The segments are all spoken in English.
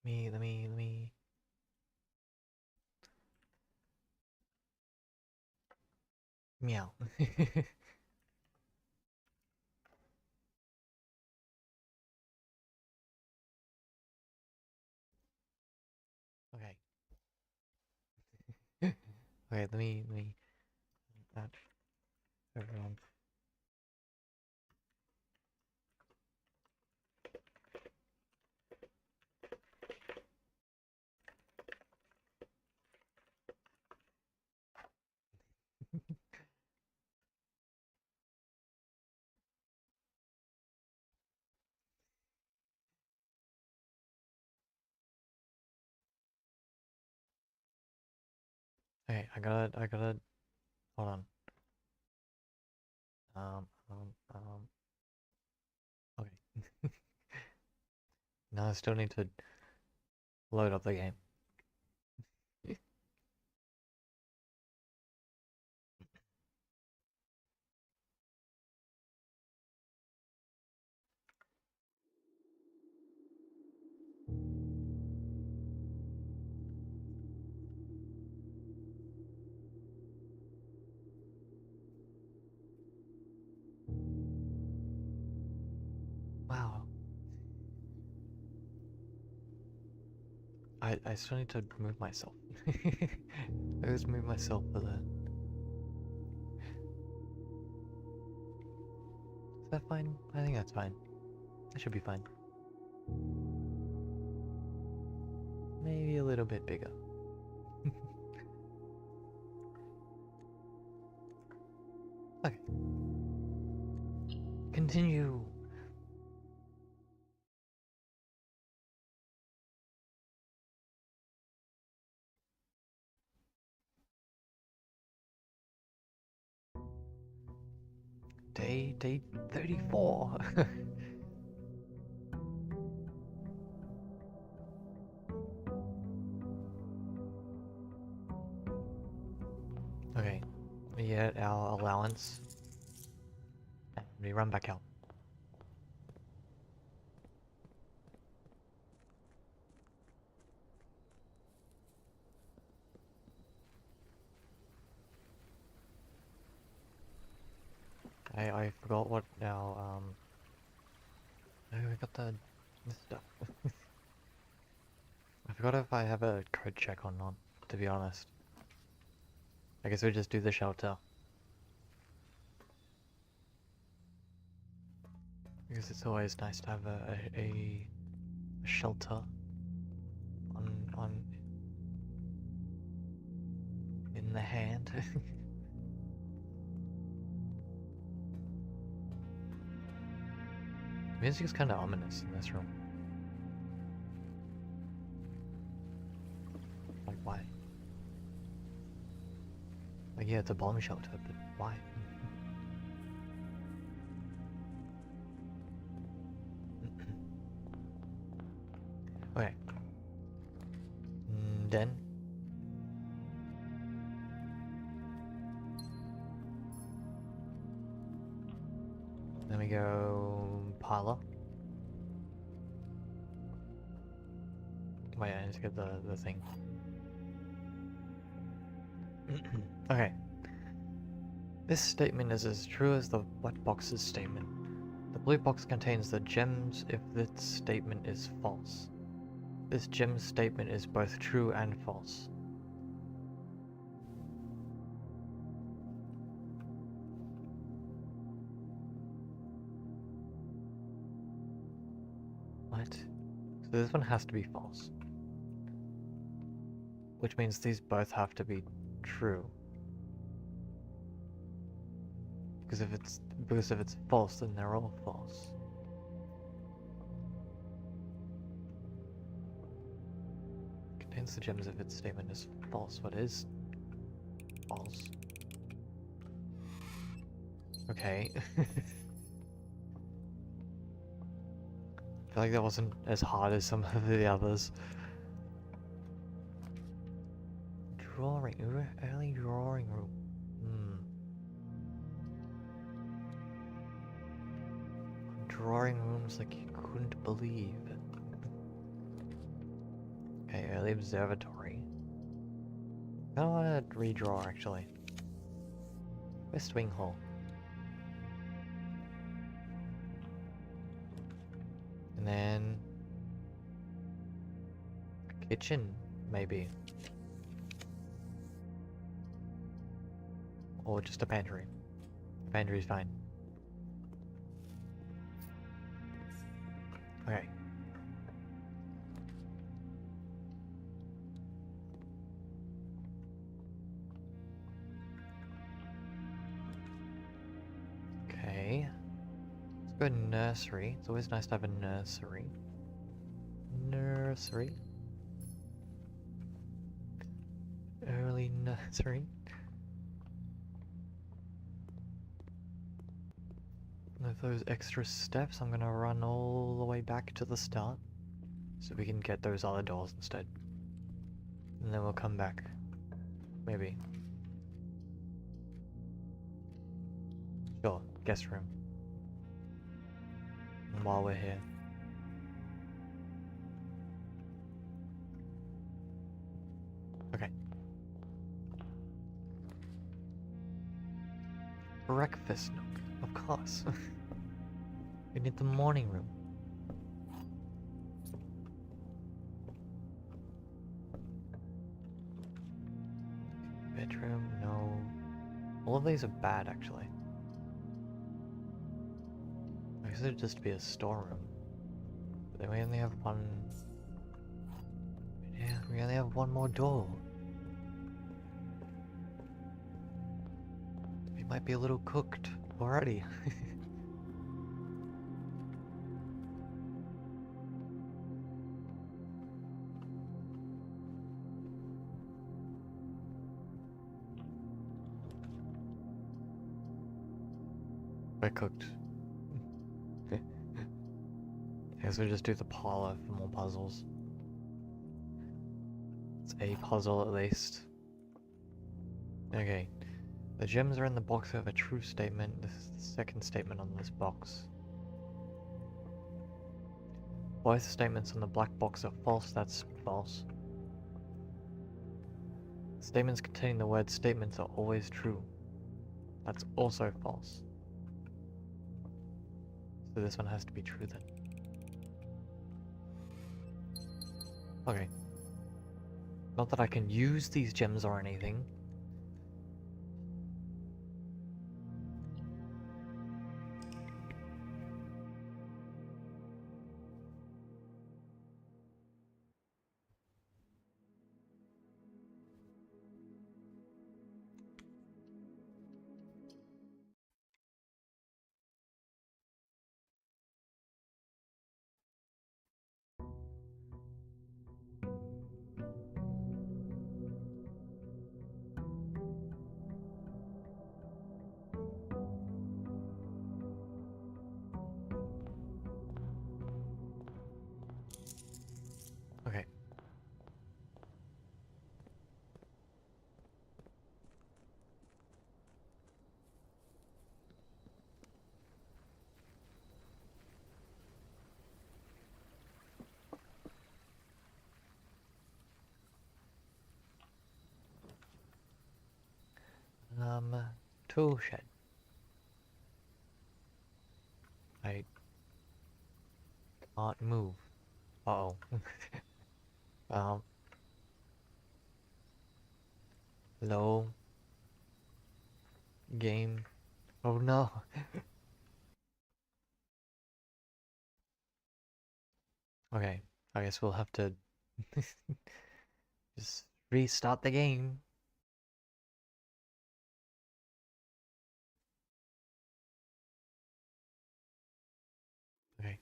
Let me. Meow. Okay. Okay, let me add everyone. Okay, I gotta, hold on. Um, um, um, okay. Now I still need to load up the game. Wow. I still need to move myself. I just move myself for that. Is that fine? I think that's fine. That should be fine. Maybe a little bit bigger. Okay. Continue. Day 34. Okay. We get our allowance. And we run back out. I forgot what our oh, we got this stuff. I forgot if I have a code check or not, to be honest. I guess we just do the shelter. Because it's always nice to have a shelter on in the hand. Music's kind of ominous in this room. Like, why? Like, yeah, it's a bomb shelter, but why? Okay. Then we go parlor. Wait, I need to get the thing. Okay. This statement is as true as the white box's statement. The blue box contains the gems if this statement is false. This gem statement is both true and false. What? So this one has to be false. Which means these both have to be true. Because if it's false, then they're all false. Contains the gems if its statement is false. What is false? Okay. I feel like that wasn't as hard as some of the others. Drawing, early drawing room. Drawing rooms like you couldn't believe. Okay, early observatory. I don't want to redraw actually. West Wing Hall. And then a kitchen, maybe. Or just a pantry. The pantry's fine. Okay. Okay. Let's go nursery. It's always nice to have a nursery. Nursery. Early nursery. With those extra steps, I'm gonna run all the way back to the start. So we can get those other doors instead. And then we'll come back. Maybe. Sure, guest room. And while we're here. Okay. Breakfast nook, of course. We need the morning room. Bedroom, no. All of these are bad, actually. I guess it'd just be a storeroom. But then we only have one... Yeah, we only have one more door. We might be a little cooked already. We're cooked. I guess we just do the parlor for more puzzles. It's a puzzle at least. Okay. The gems are in the box have a true statement. This is the second statement on this box. Both statements on the black box are false. That's false. Statements containing the word statements are always true. That's also false. So this one has to be true then. Okay. Not that I can use these gems or anything. Okay. Tool shed. I can't move. Uh-oh. um. Hello. Game. Oh no. Okay. I guess we'll have to just restart the game. Okay.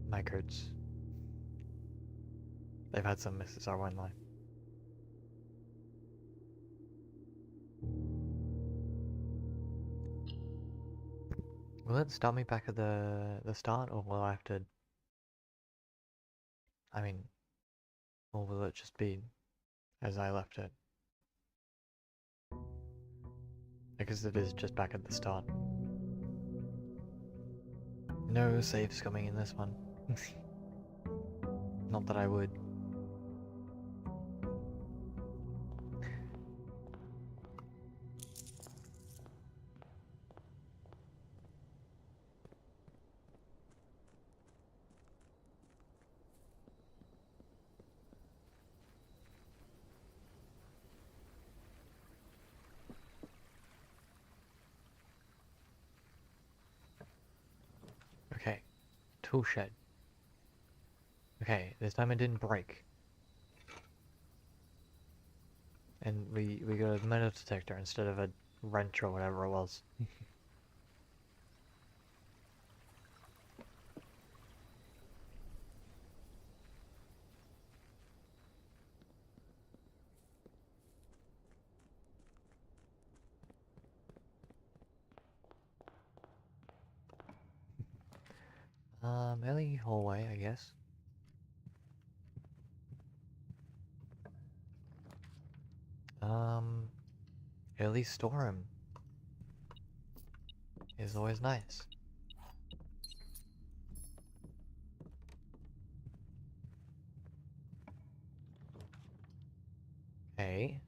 Mic hurts. They've had some misses, I won't lie. Will it start me back at the start, or will I have to... I mean... Or will it just be as I left it? Because it is just back at the start. No saves coming in this one. Not that I would. Okay, tool shed. Okay, this time it didn't break. And we got a metal detector instead of a wrench or whatever it was. Early hallway, I guess. Early storeroom is always nice. Okay,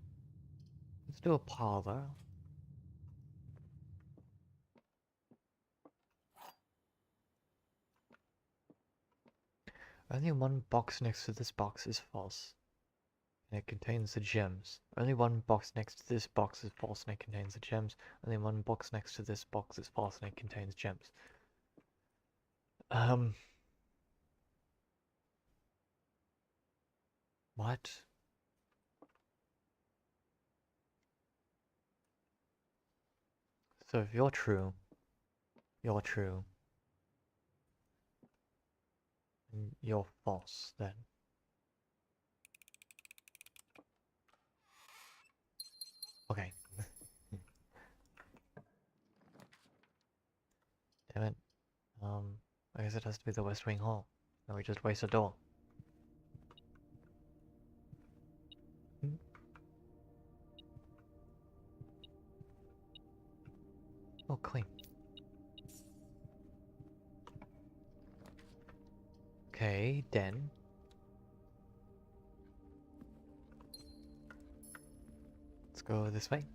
let's do a parlor. Only one box next to this box is false, and it contains the gems. Only one box next to this box is false, and it contains the gems. Only one box next to this box is false, and it contains gems. What? So if you're true, you're true. And you're false, then. Okay. Damn it. I guess it has to be the West Wing Hall. Now we just waste a door. Hmm. Oh, clean. Okay, then. Let's go this way.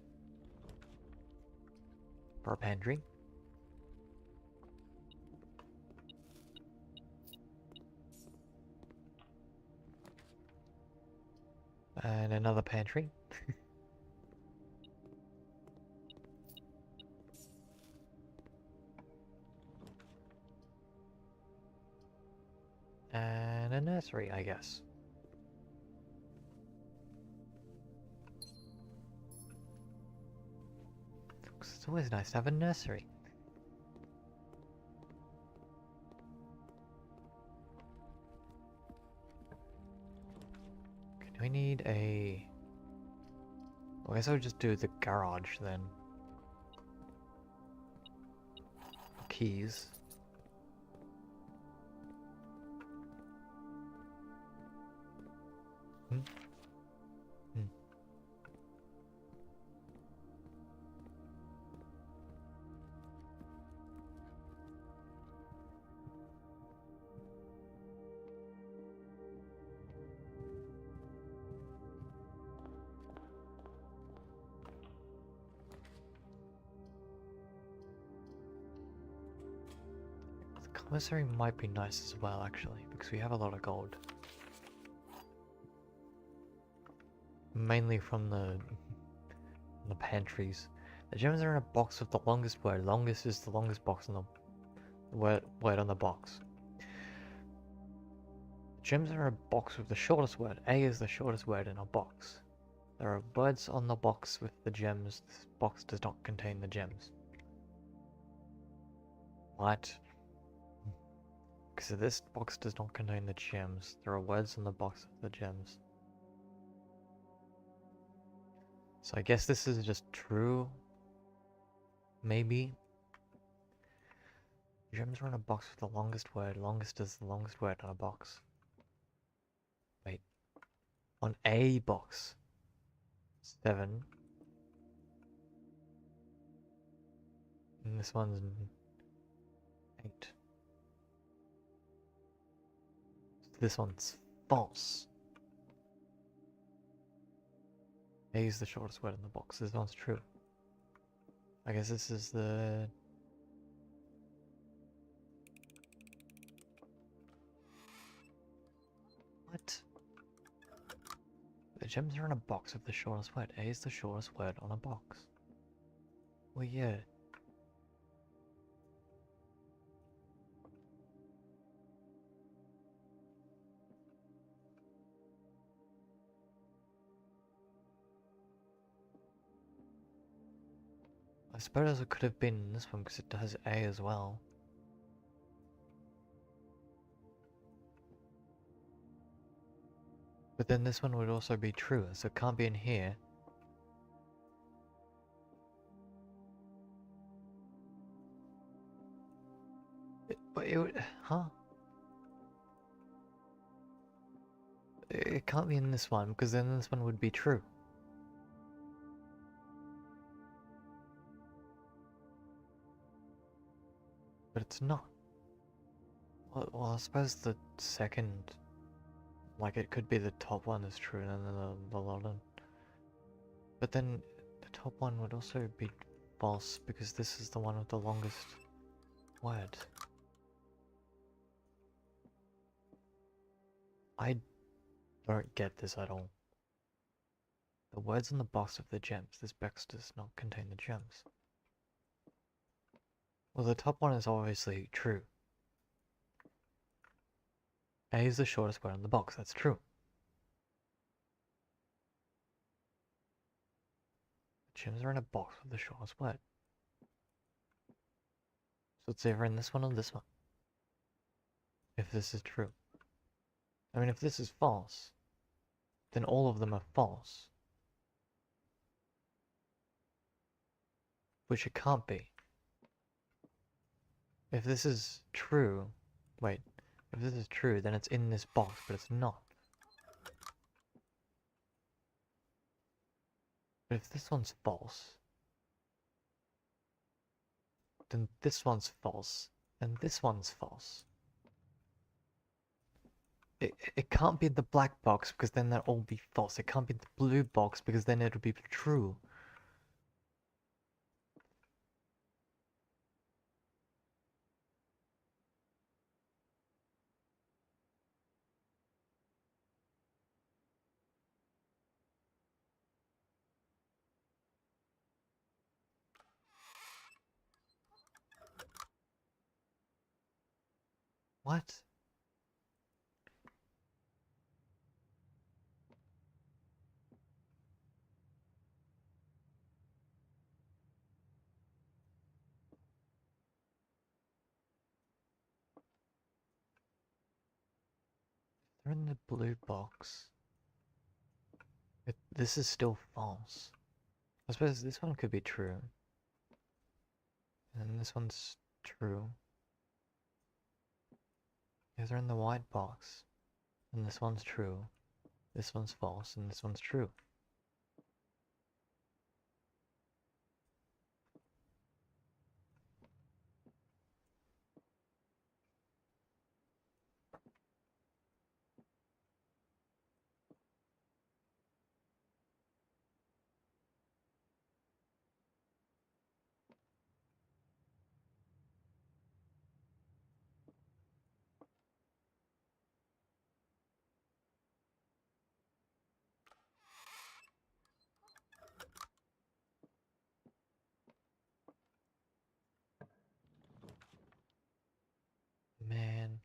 For a pantry. And another pantry. And a nursery, I guess. It's always nice to have a nursery. Okay, do we need a... Well, I guess I would just do the garage then. Keys. Hmm? Hmm. The commissary might be nice as well, actually, because we have a lot of gold. Mainly from the pantries. The gems are in a box with the longest word. Longest is the longest box on the word on the box. Gems are a box with the shortest word. A is the shortest word in a box. There are words on the box with the gems. This box does not contain the gems. What? Because this box does not contain the gems. There are words on the box with the gems. So I guess this is just true. Maybe. Gems are in a box with the longest word. Longest is the longest word on a box. Wait. On a box. 7. And this one's 8. This one's false. A is the shortest word in the box. This one's true. I guess this is the... What? The gems are in a box of the shortest word. A is the shortest word on a box. Well, yeah. I suppose it could have been in this one because it has A as well. But then this one would also be true, so it can't be in here. But it would... Huh? It can't be in this one because then this one would be true. But it's not. Well, I suppose the second... Like, it could be the top one is true and then the bottom. But then the top one would also be false because this is the one with the longest word. I don't get this at all. The words in the box of the gems. This box does not contain the gems. Well, the top one is obviously true. A is the shortest word in the box. That's true. Gems are in a box with the shortest word. So it's either in this one or this one. If this is true. I mean, if this is false, then all of them are false. Which it can't be. If this is true... Wait. If this is true, then it's in this box, but it's not. But if this one's false, then this one's false, and this one's false. It can't be the black box, because then they'll all be false. It can't be the blue box, because then it'll be true. What? They're in the blue box. This is still false. I suppose this one could be true. And this one's true. Yeah, they're in the white box. And this one's true. This one's false, and this one's true. Man.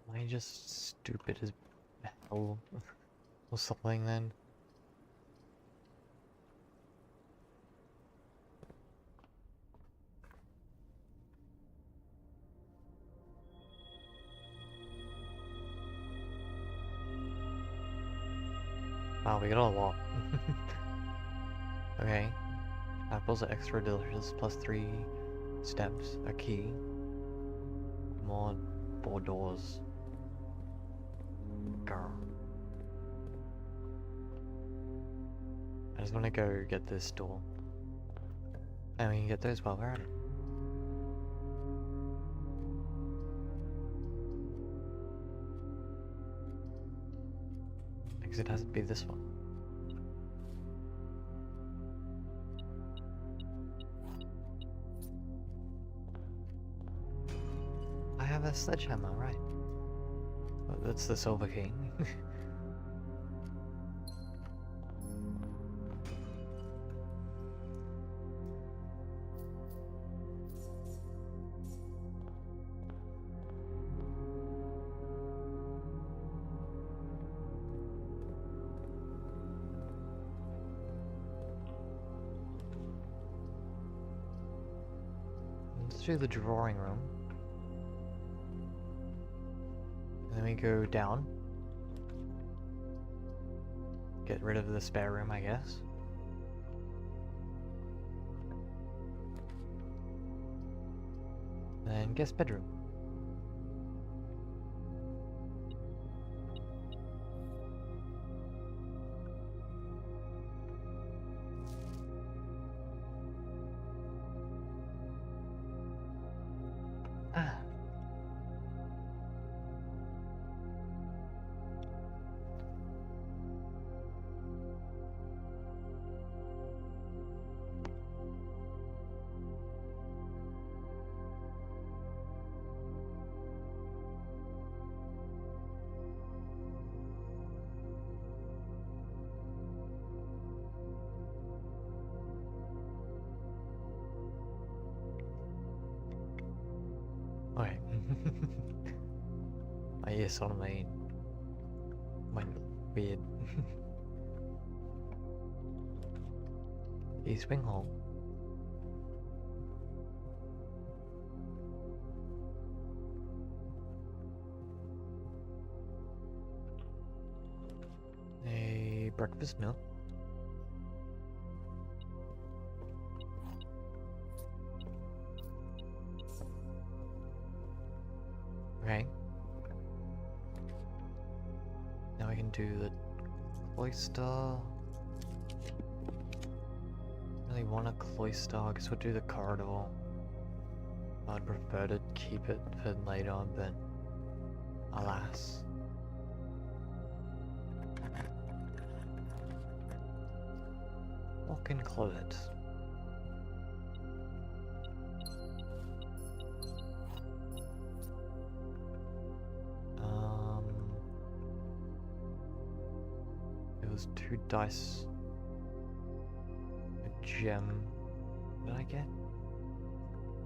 Am I just stupid as hell or something then? Wow, we got a lot. Okay. Apples are extra delicious, plus 3 steps, a key. More 4 doors. Girl. I just want to go get this door. And we can get those while we're at it. Because it has to be this one. I have a sledgehammer, right? Well, that's the Silver King. Let's do the drawing room. And then we go down. Get rid of the spare room, I guess. And guest bedroom. Ah. Okay. My ear suddenly went weird. East Wing Hall. A breakfast meal. Okay. Now we can do the cloister. Really want a cloister, I guess we'll do the corridor. I'd prefer to keep it for later, but alas. Walk-in closet. It was 2 dice. A gem. What did I get?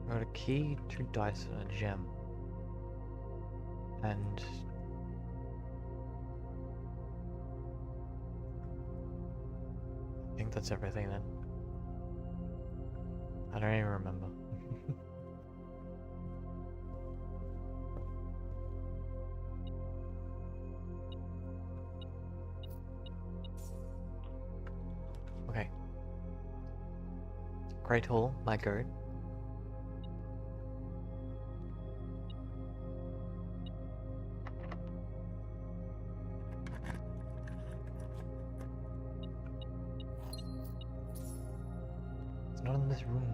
I got a key, 2 dice, and a gem. And I think that's everything then. I don't even remember. Okay. Great Hall, my goat. It's not in this room.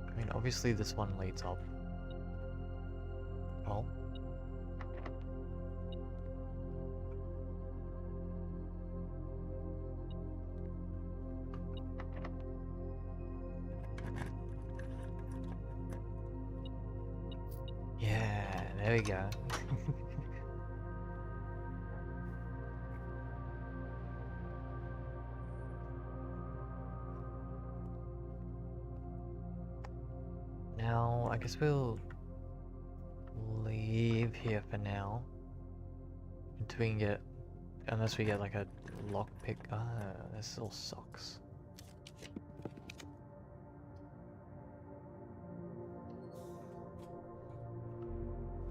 I mean, obviously this one leads up. Oh. Yeah, there we go. Now, I guess we'll leave here for now. Until we can get, unless we get like a lockpick. Ah, this still sucks.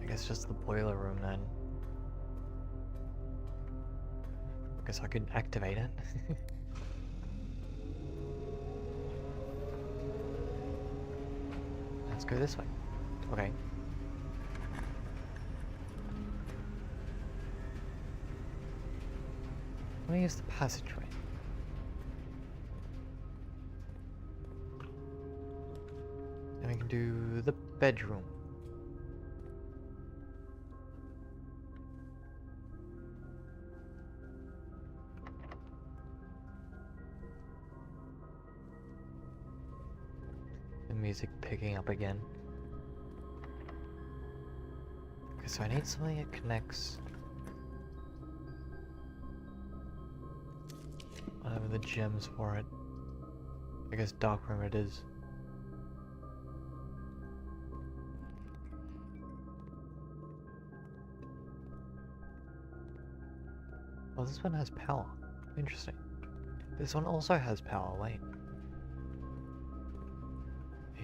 I guess just the boiler room then. Guess I could activate it. Let's go this way. Okay. Let me use the passageway. And we can do the bedroom. The music picking up again. Okay, so I need something that connects whatever the gems for it. I guess dark room it is. Oh, this one has power. Interesting. This one also has power, wait.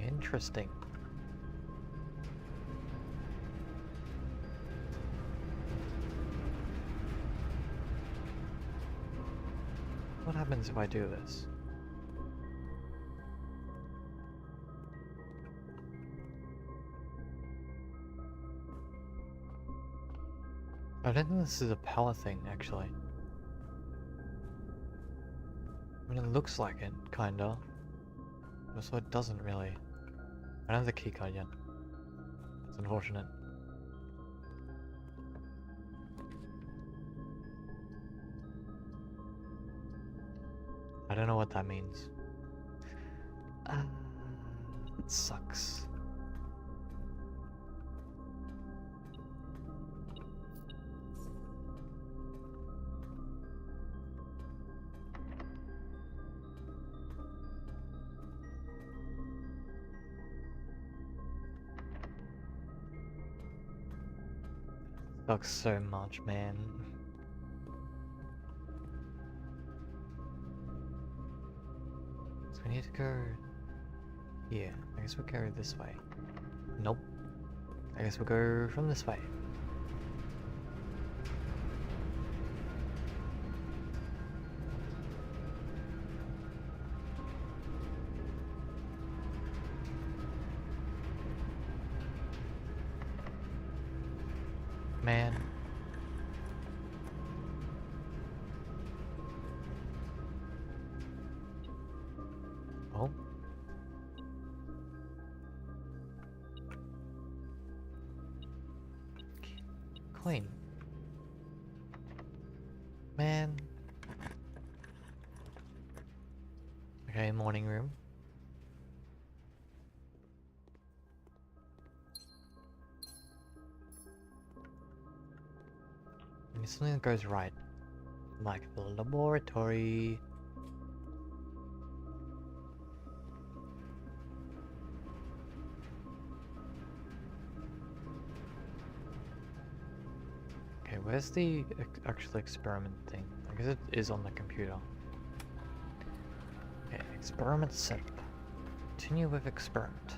Interesting. What happens if I do this? I don't think this is a power thing, actually. I mean, it looks like it, kinda. But so it doesn't really. I don't have the keycard yet. It's unfortunate. I don't know what that means. It sucks. Sucks so much, man. So we need to go here. I guess we'll go this way. Nope. I guess we'll go from this way. Man. Oh. Coin. Man. Okay, morning room. I need something that goes right. Like the laboratory. Okay, where's the actual experiment thing? I guess it is on the computer. Okay, experiment setup. Continue with experiment.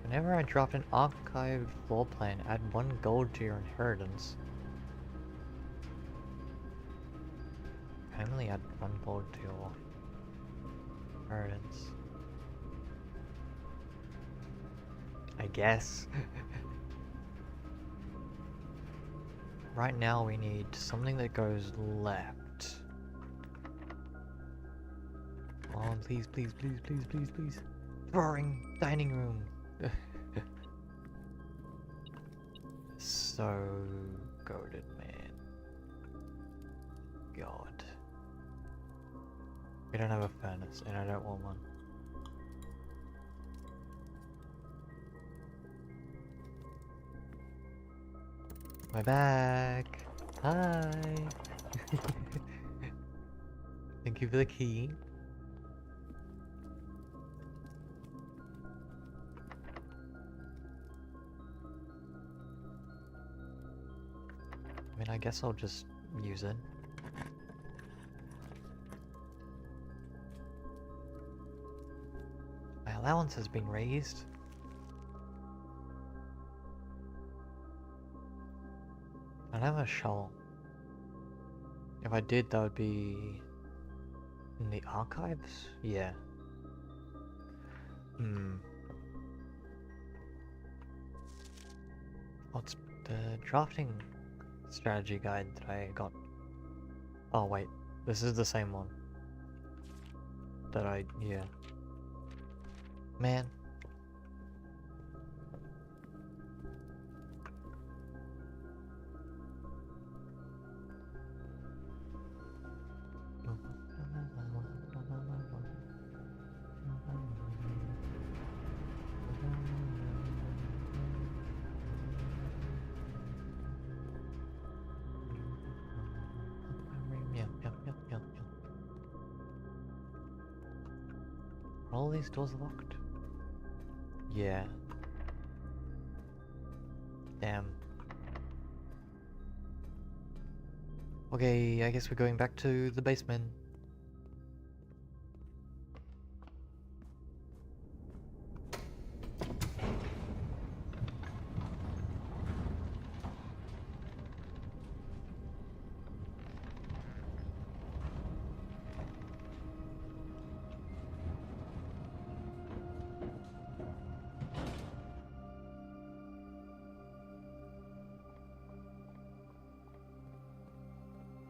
Whenever I drop an archived floor plan, add 1 gold to your inheritance. I only add 1 gold to your inheritance. I guess. Right now we need something that goes left. Oh, please, please, please, please, please, please. Drawing dining room. So goated, man. God. We don't have a furnace, and I don't want one. We're back. Hi. Thank you for the key. I mean, I guess I'll just use it. My allowance has been raised. I don't have a shovel. If I did, that would be in the archives? Yeah. What's the drafting strategy guide that I got? Oh wait, this is the same one. Yeah. Man. All these doors are locked? Yeah. Damn. Okay, I guess we're going back to the basement.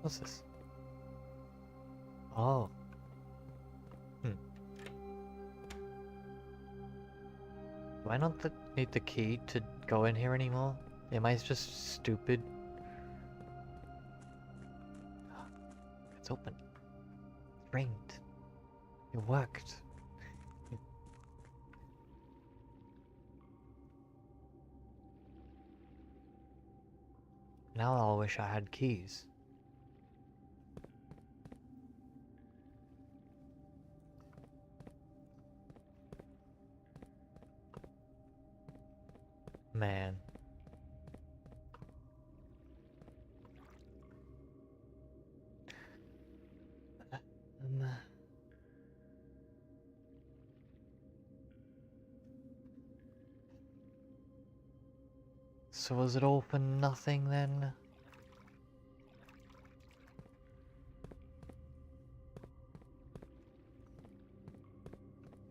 What's this? Oh. Do I not need the key to go in here anymore? Am I just stupid? It's open. It's ringed. It worked. Now I'll wish I had keys. Man. So was it all for nothing then?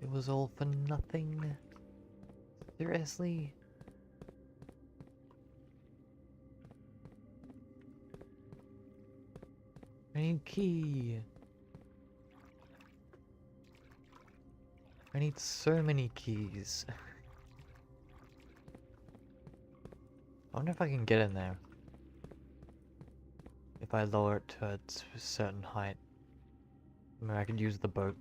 It was all for nothing? Seriously? I need key. I need so many keys. I wonder if I can get in there. If I lower it to a certain height. Maybe I could use the boat.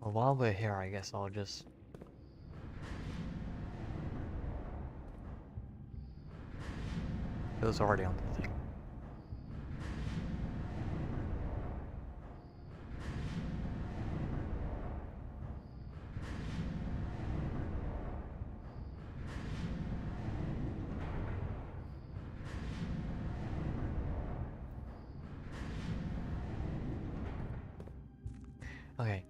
Well, while we're here, I guess I'll just... It was already on the thing. Okay.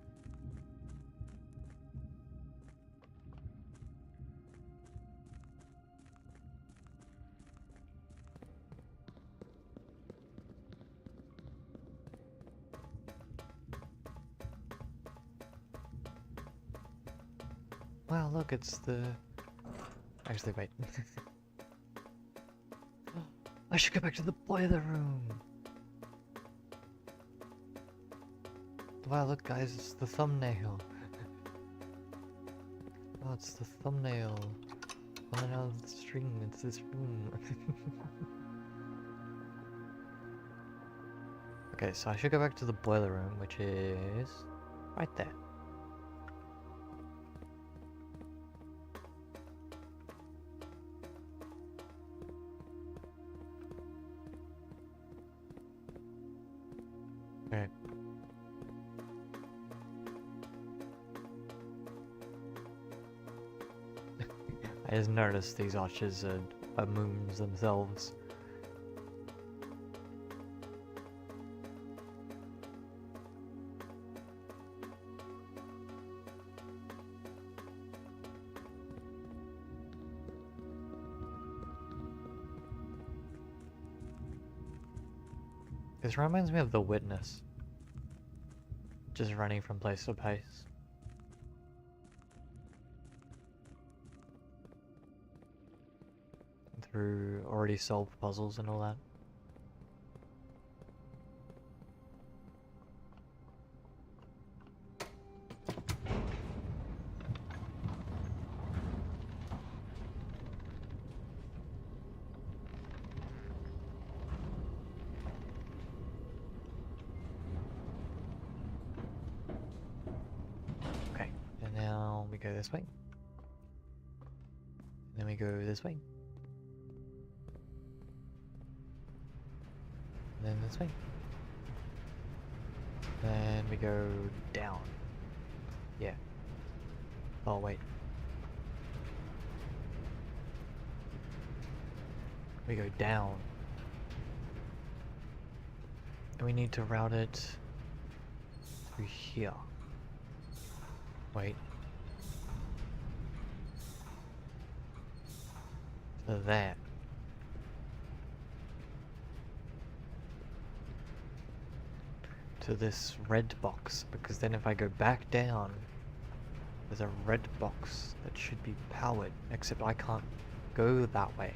Wow, look, it's the... Actually, wait. I should go back to the boiler room! Wow, look guys, it's the thumbnail. Oh, it's the thumbnail. Thumbnail of the string, it's this room. Okay, so I should go back to the boiler room, which is... right there. Okay. I just noticed these arches are moons themselves. This reminds me of The Witness. Just running from place to place. Through already solved puzzles and all that. Okay, and now we go this way. And then we go this way. And then this way. Then we go down. Yeah. Oh, wait. We go down. And we need to route it through here. Wait. To there. To this red box, because then if I go back down, there's a red box that should be powered, except I can't go that way.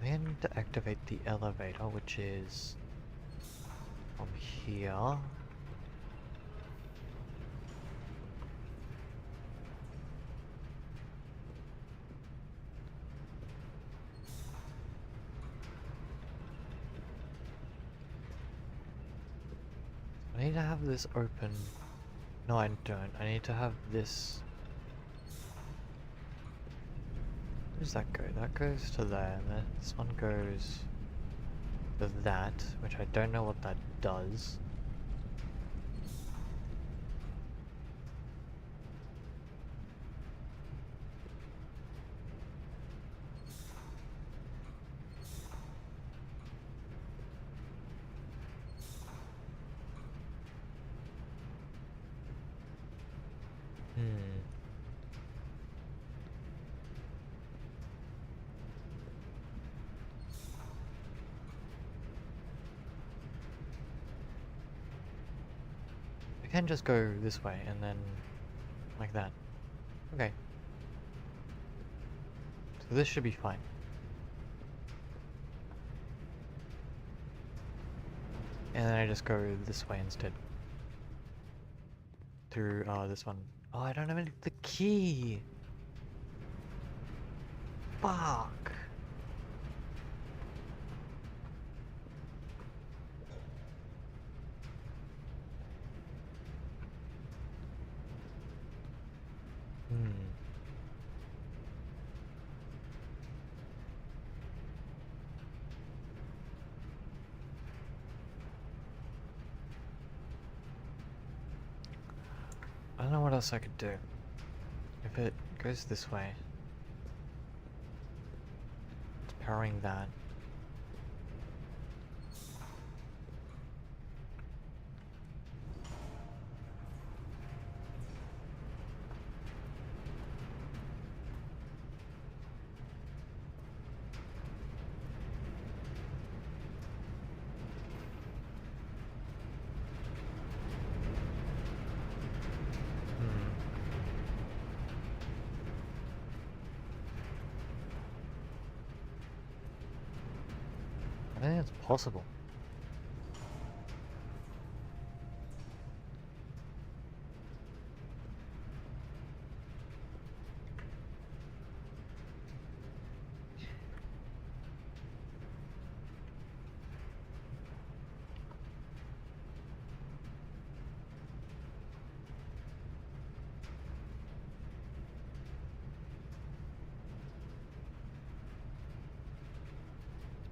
I need to activate the elevator, which is from here. I need to have this open. No, I don't. I need to have this. Where does that go? That goes to there, and then this one goes to that, which I don't know what that does. I can just go this way and then like that. Okay. So this should be fine. And then I just go this way instead. Through this one. Oh, I don't have the key! Fuck! I don't know what else I could do. If it goes this way, it's powering that. I think it's possible.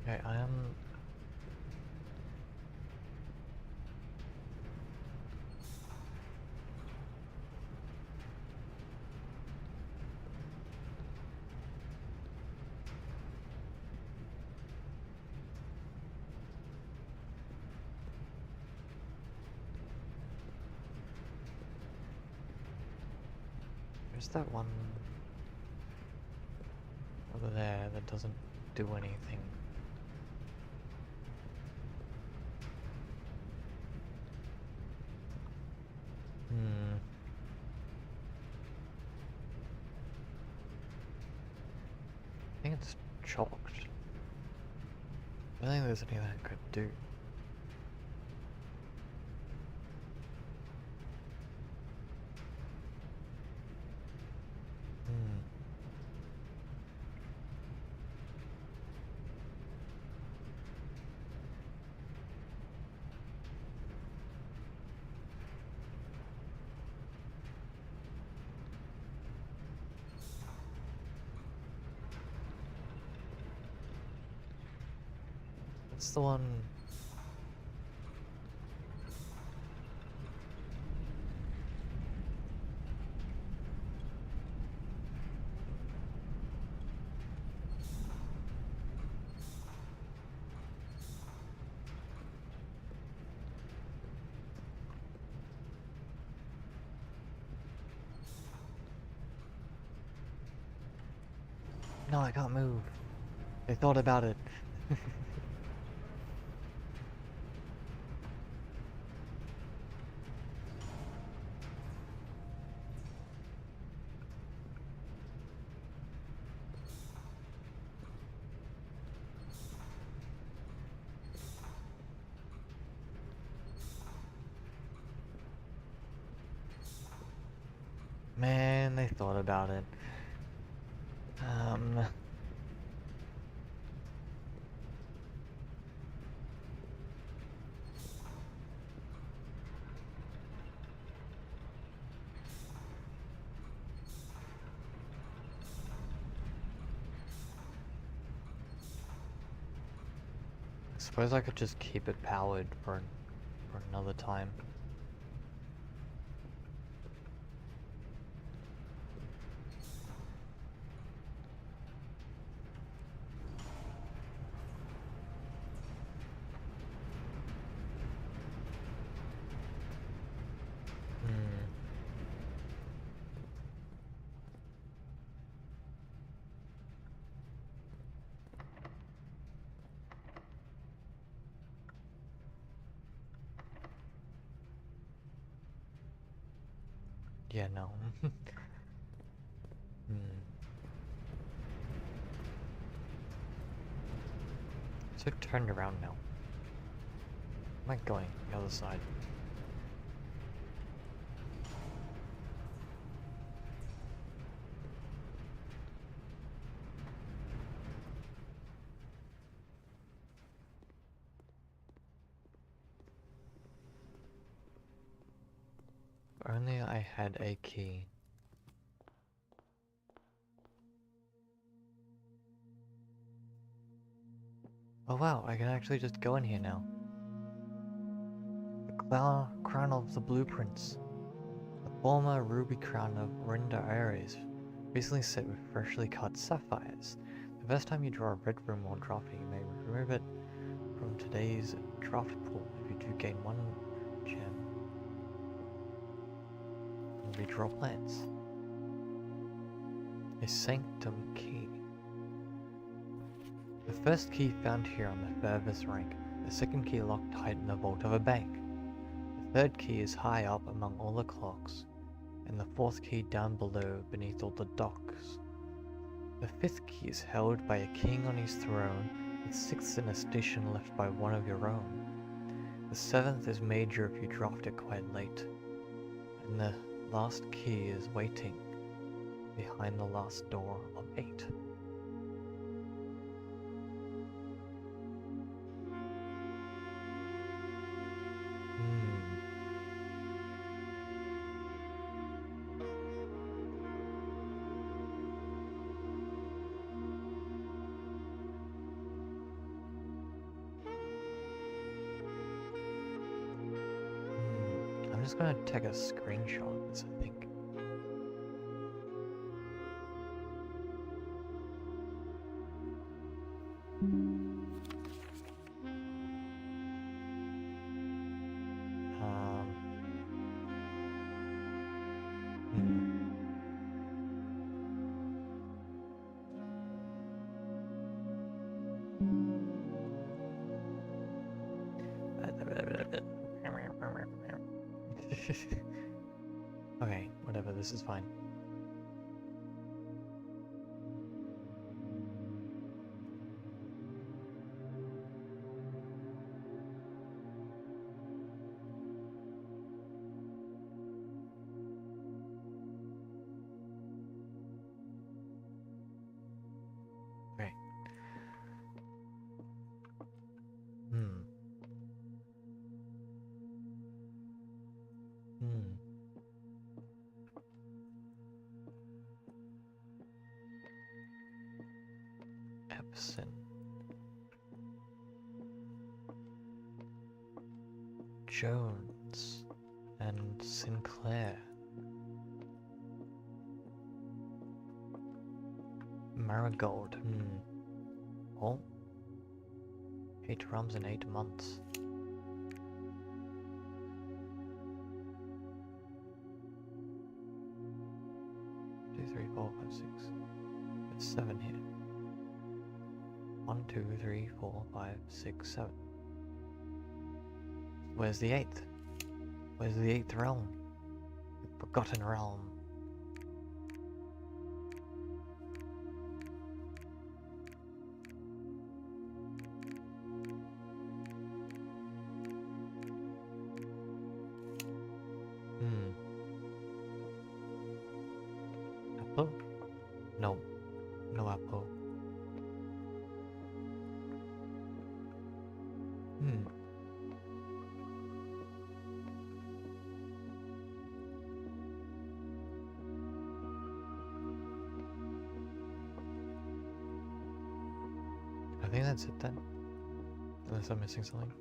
Okay, I am... Where's that one over there that doesn't do anything? I think it's chalked. I don't think there's anything I could do. That's the one. No, I can't move. They thought about it. Man, they thought about it. I suppose I could just keep it powered for another time. Yeah, no. So it turned around now. Am I going the other side? If only I had a key. Oh wow, I can actually just go in here now. The crown of the blueprints. The former ruby crown of Rinda Ares, recently set with freshly cut sapphires. The first time you draw a red room while drafting, you may remove it from today's draft pool. If you do gain one gem, and redraw plans. A sanctum key. The first key found here on the furthest rank. The second key locked tight in the vault of a bank. The third key is high up among all the clocks, and the fourth key down below beneath all the docks. The fifth key is held by a king on his throne, the sixth in a station left by one of your own. The seventh is major if you draft it quite late, and the last key is waiting behind the last door of 8. I'm just gonna take a screenshot of this, I think. Okay, whatever, this is fine. Okay. Hmm. Epson. Jones. And Sinclair. Marigold. Oh. 8 drums in 8 months. Two, three, four, five, six. There's 7 here. 1, 2, 3, 4, 5, 6, 7. Where's the 8th? Where's the 8th realm? The forgotten realm. Apple? No. No apple. I think that's it then. Unless I'm missing something.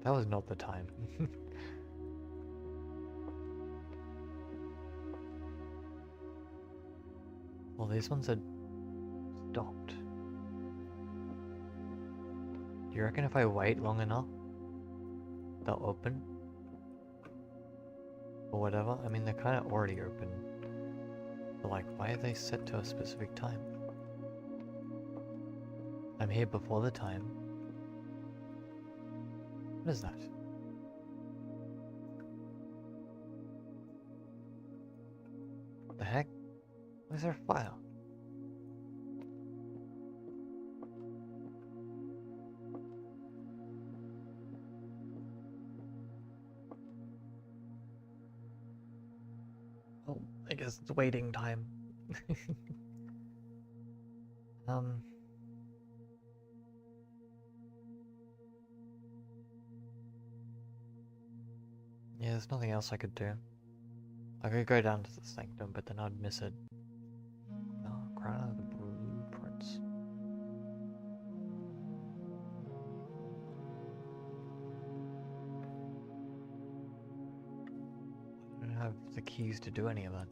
That was not the time. Well, these ones are stopped. Do you reckon if I wait long enough, they'll open? Or whatever? I mean, they're kind of already open. But like, why are they set to a specific time? I'm here before the time. What is that? The heck? Why is there a fire? Well, I guess it's waiting time. Yeah, there's nothing else I could do. I could go down to the sanctum, but then I'd miss it. Oh, Crown of the Blueprints. I don't have the keys to do any of that.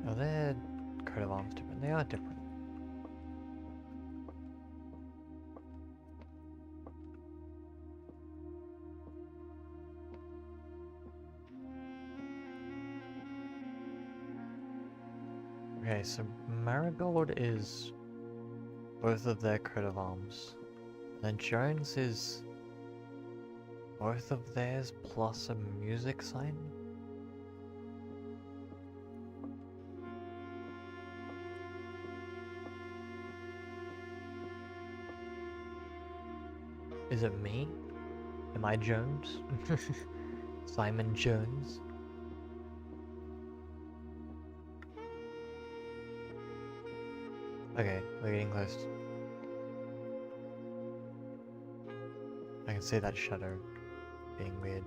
Oh, they're coat of arms different. They are different. Okay, so Marigold is both of their coat of arms. And then Jones is both of theirs plus a music sign. Is it me? Am I Jones? Simon Jones? Okay, we're getting close. I can see that shadow being weird.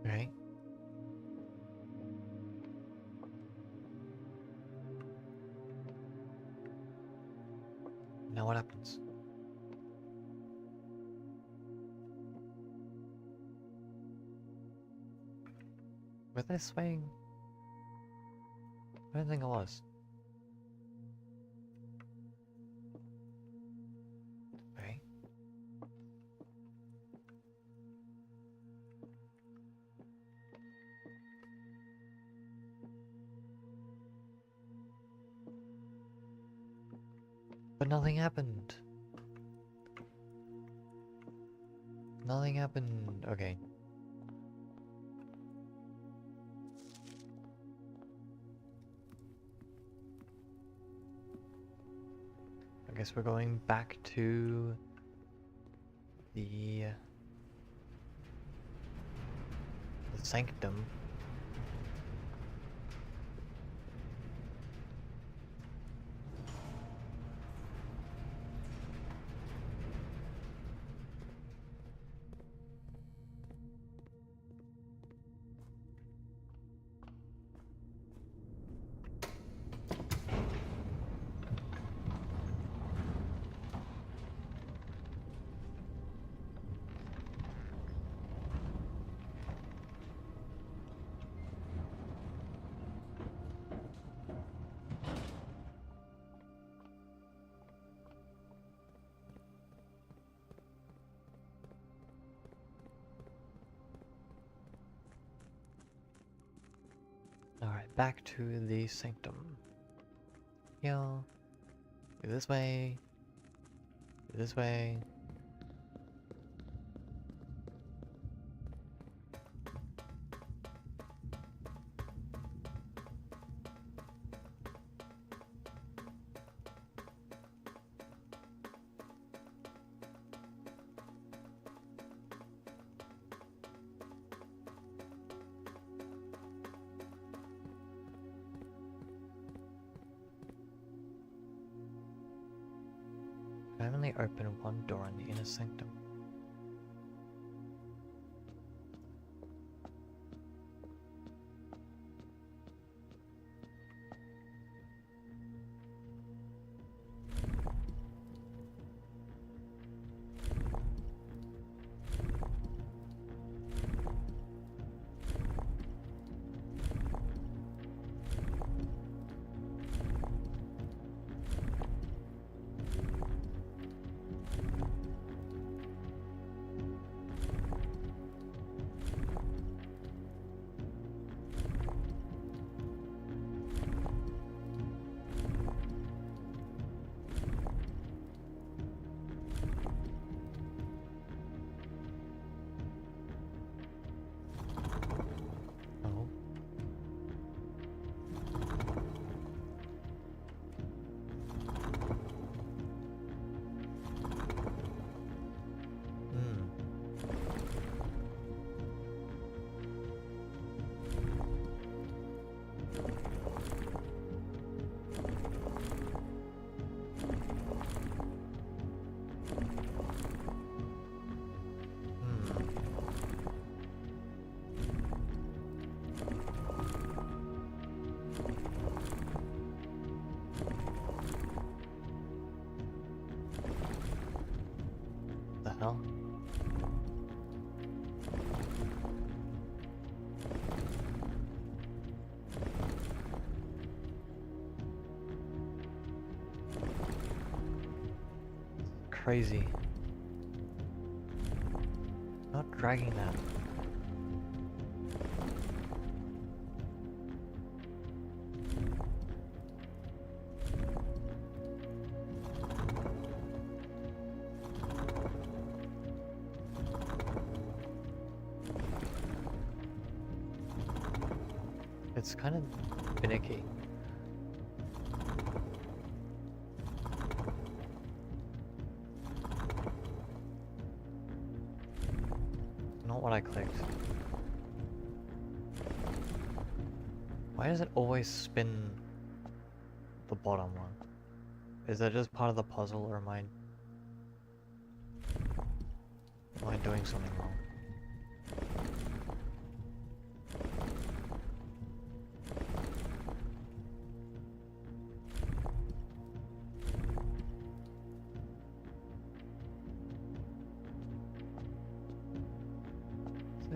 Okay. Now what happens? Were they swaying? I don't think it was. Okay. But nothing happened. Nothing happened. Okay. I guess we're going back to the sanctum. Alright, back to the sanctum. Here. Go this way. Go this way. I only open one door in the inner sanctum. Oh. Hmm. Hmm. The hell? Crazy. Not dragging that. It's kind of finicky. Not what I clicked. Why does it always spin the bottom one? Is that just part of the puzzle, or am I doing something wrong?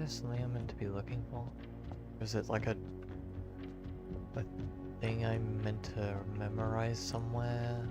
there something I'm meant to be looking for? Or is it like a thing I'm meant to memorize somewhere?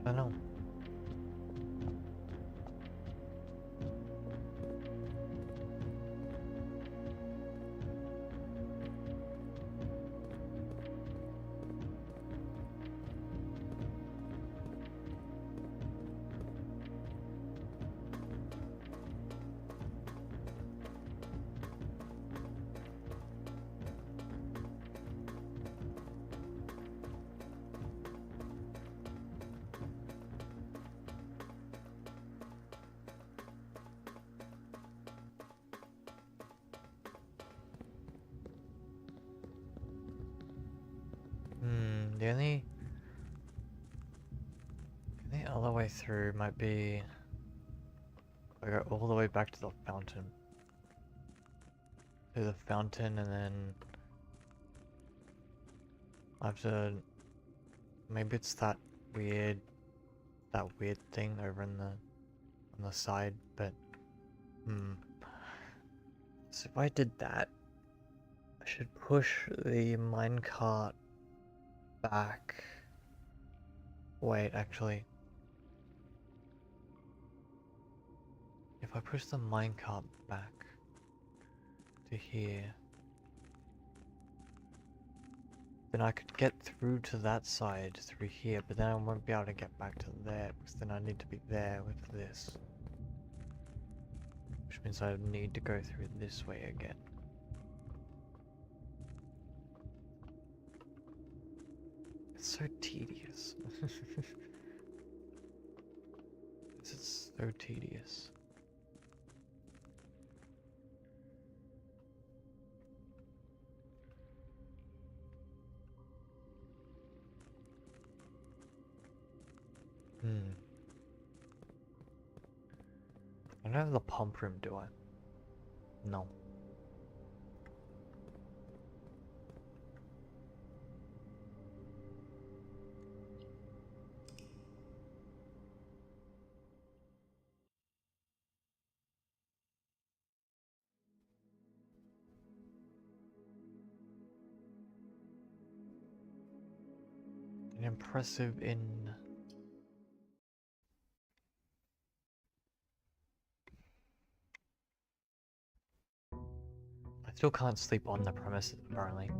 I don't know. The only other way through might be I go all the way back to the fountain. To the fountain, and then I have to, maybe it's that weird thing over on the side, but so if I did that, I should push the minecart back. Wait, actually, if I push the minecart back to here, then I could get through to that side through here, but then I won't be able to get back to there, because then I need to be there with this. Which means I need to go through this way again. It's so tedious. This is so tedious. I don't have the pump room, do I? No. An impressive inn. I still can't sleep on the premises, apparently.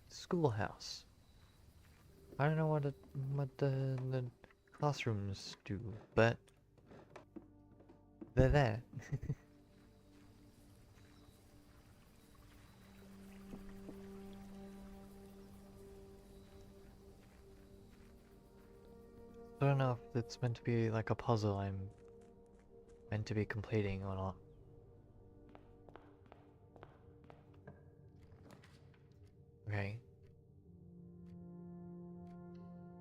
Schoolhouse. I don't know what the classrooms do, but they're there. I don't know if it's meant to be like a puzzle I'm meant to be completing or not. Okay.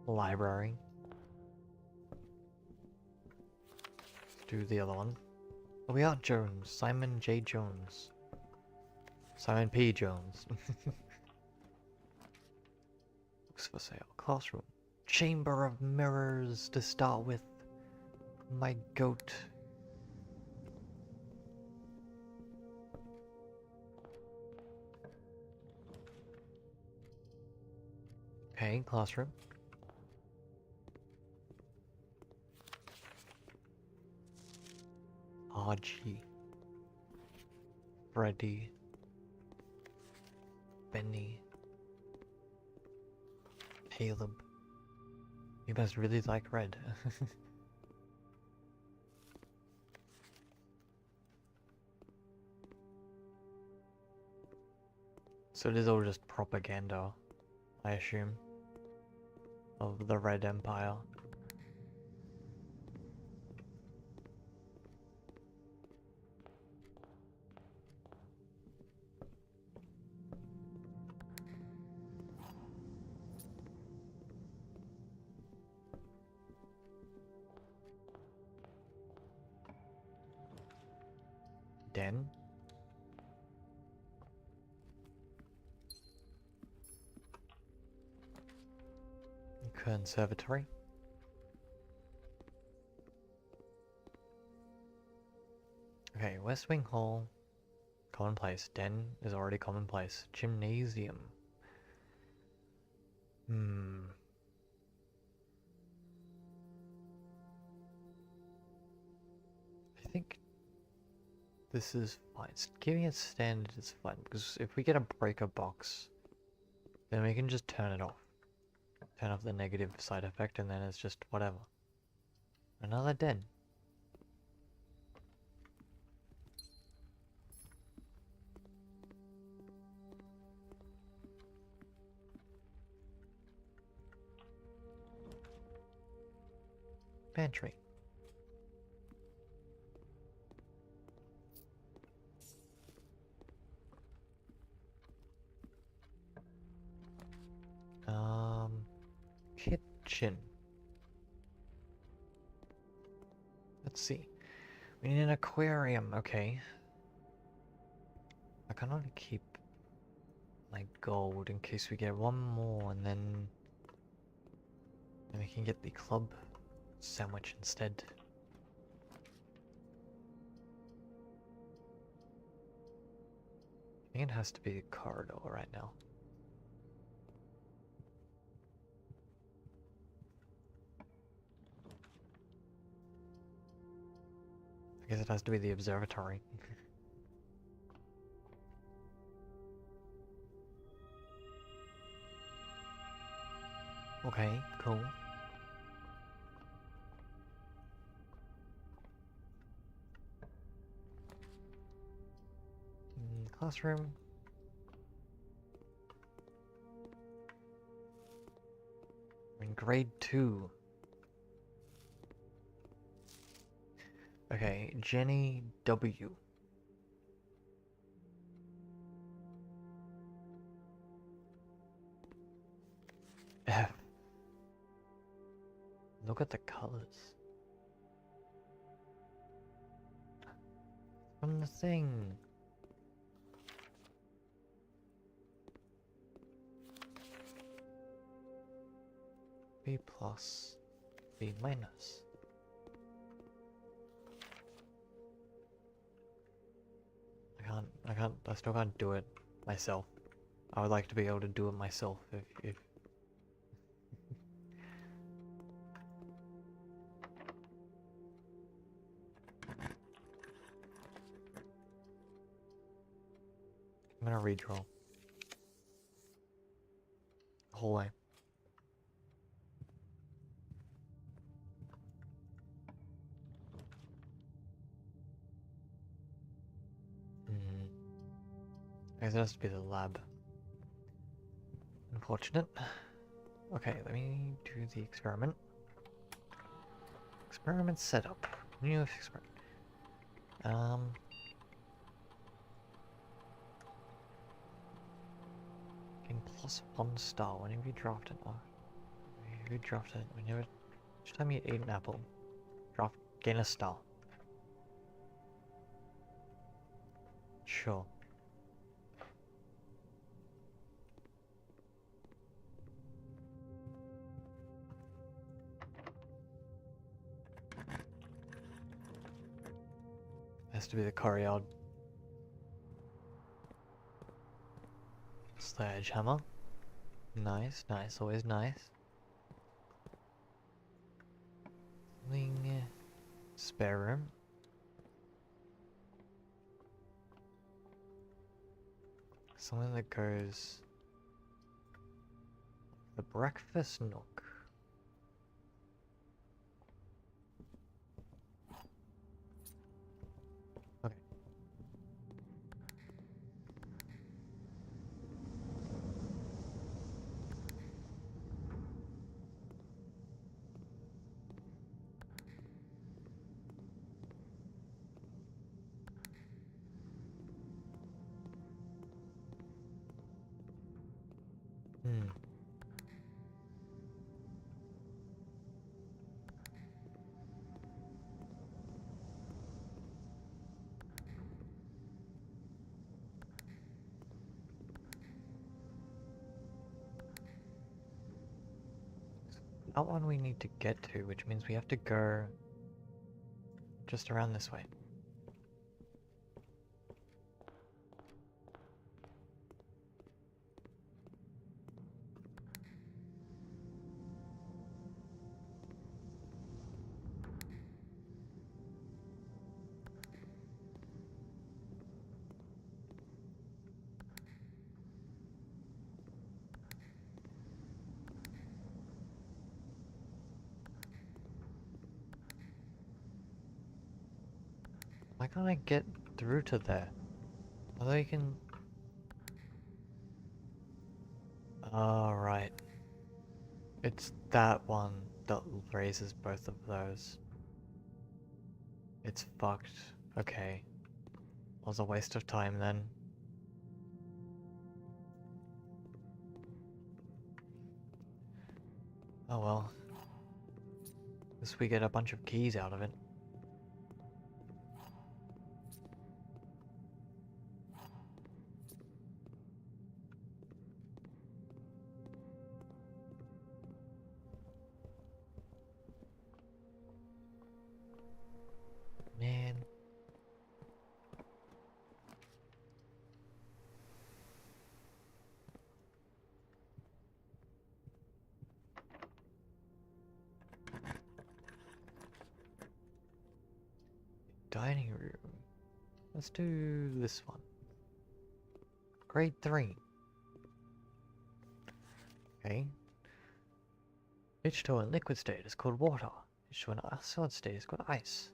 Library. Let's do the other one. Oh, we are Jones. Simon J. Jones. Simon P. Jones. Books for sale. Classroom. Chamber of Mirrors to start with. My goat. Okay, classroom. Archie. Freddy. Benny. Caleb. You must really like red. So it is all just propaganda, I assume, of the Red Empire. Den? Conservatory? Okay, West Wing Hall, commonplace. Den is already commonplace. Gymnasium. I think this is fine. Giving it standard is fine, because if we get a breaker box, then we can just turn it off. Turn off the negative side effect, and then it's just whatever. Another den. Pantry. Kitchen. Let's see. We need an aquarium, okay. I can only keep my gold in case we get one more, and then we can get the club sandwich instead. I think it has to be a corridor right now. I guess it has to be the observatory. Okay, cool. Classroom. We're in grade 2. Okay, Jenny W. F. Look at the colors. From the thing. B plus. B minus. I still can't do it myself. I would like to be able to do it myself if I'm gonna redraw. Hallway. I guess it has to be the lab. Unfortunate. Okay, let me do the experiment. Experiment setup. New experiment. Gain +1 star whenever you draft an whenever each time you eat an apple, gain a star. Sure. Has to be the Coriad sledgehammer. Nice, nice, always nice. Something spare room. Something that goes the breakfast nook. Okay. That one we need to get to, which means we have to go just around this way. Why can't I get through to there? Although you can... Oh, right. It's that one that raises both of those. It's fucked. Okay. Was a waste of time then. Oh well. Guess we get a bunch of keys out of it. Man. Dining room. Let's do this one. Grade 3. Okay. H2O in liquid state is called water. H2O in a solid state is called ice.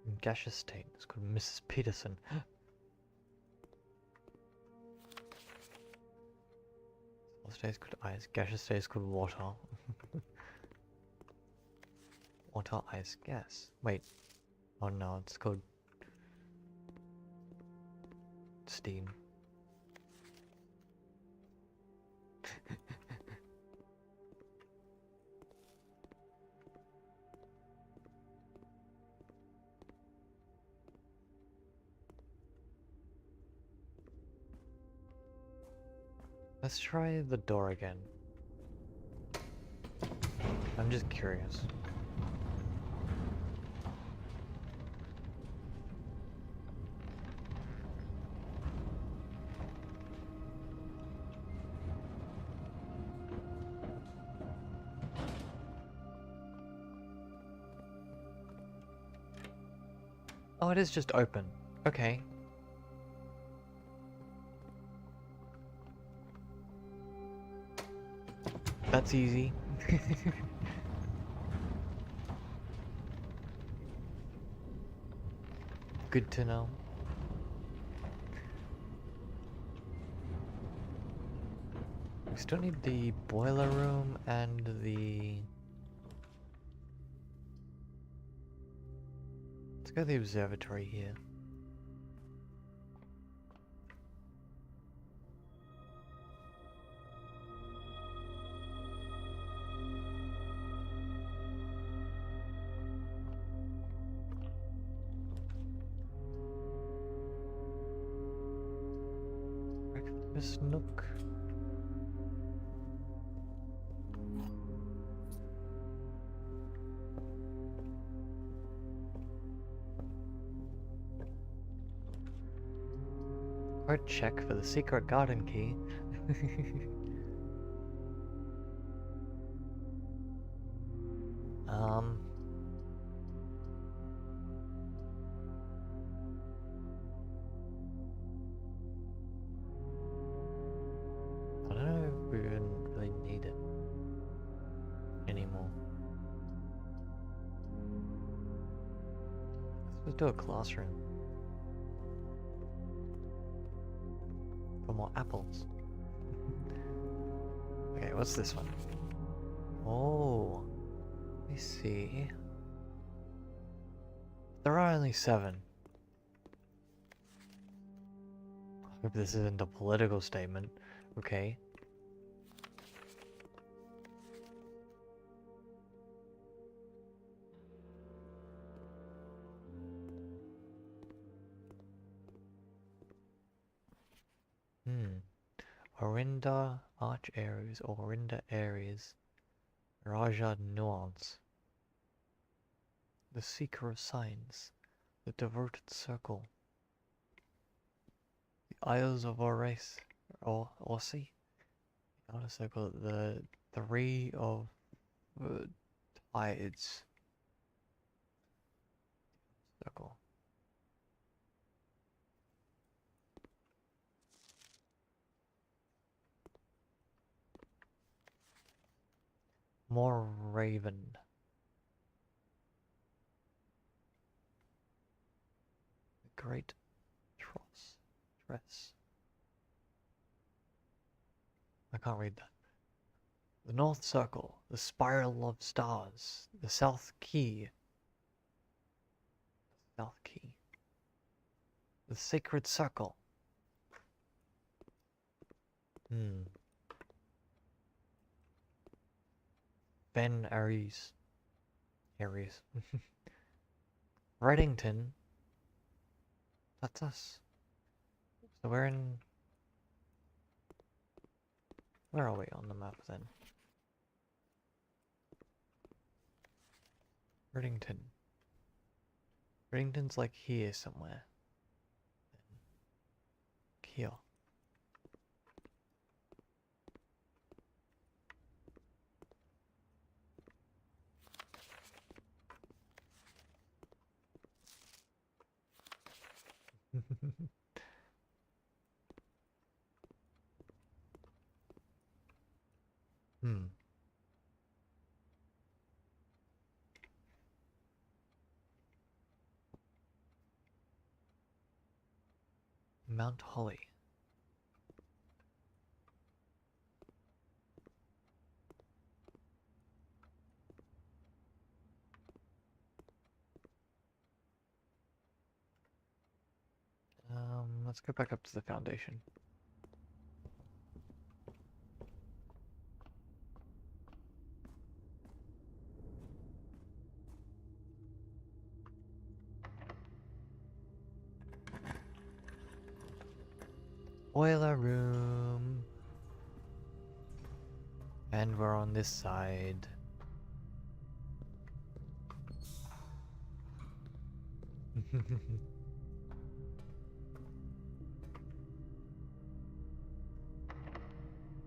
In gaseous state is called Mrs. Peterson. Solid state is called ice. Gaseous state is called water. Water, ice, gas. Wait. Oh no, it's called steam. Let's try the door again. I'm just curious. Oh, it is just open. Okay. That's easy. Good to know. We still need the boiler room and the go to the observatory here. Breakfast nook. Or check for the secret garden key. um. I don't know if we even really need it anymore. Let's do a classroom. For more apples. Okay, what's this one? Oh, let me see. There are only 7. I hope this isn't a political statement. Okay. Orinda Arch Aries, Orinda Aries, Raja Nuance. The Seeker of Signs, the Devoted Circle, the Isles of Orese, or Orsi, the Outer Circle, the Three of Tides. Circle. More Raven. The Great Tress. I can't read that. The North Circle, the Spiral of Stars, the South Key. South Key. The Sacred Circle. Ben Aries. Reddington. That's us. So we're in... Where are we on the map then? Reddington. Reddington's like here somewhere. Here. Mount Holly. Let's go back up to the Foundation. Boiler room. And we're on this side.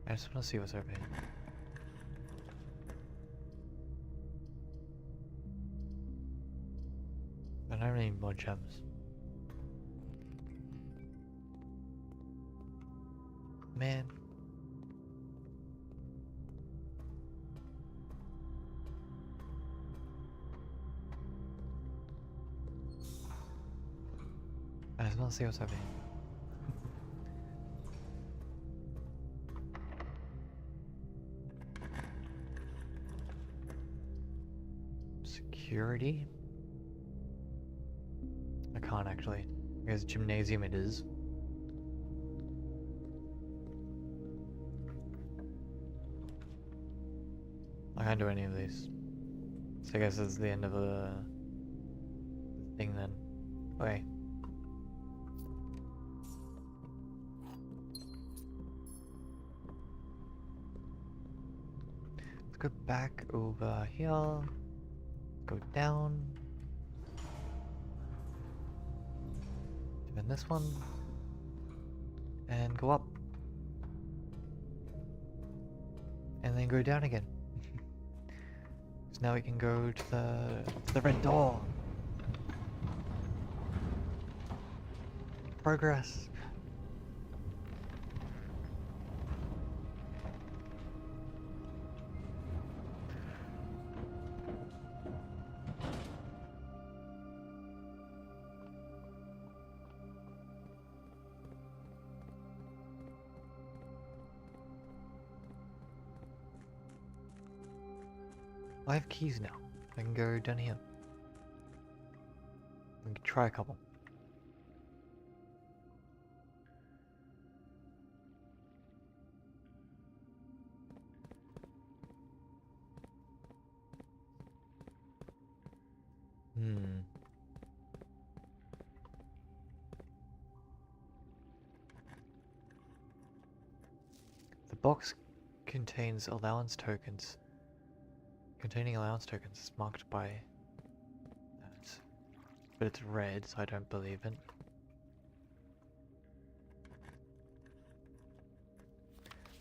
I just want to see what's over here. I don't need more gems. Man. I just want to see what's over here. Security. can't actually. Because gymnasium it is. I can't do any of these. So I guess it's the end of the thing then. Okay. Let's go back over here. Go down. Turn this one. And go up. And then go down again. So now we can go to the red door. Progress. I have keys now. I can go down here. I can try a couple. The box contains allowance tokens. Containing allowance tokens is marked by that. But it's red, so I don't believe it.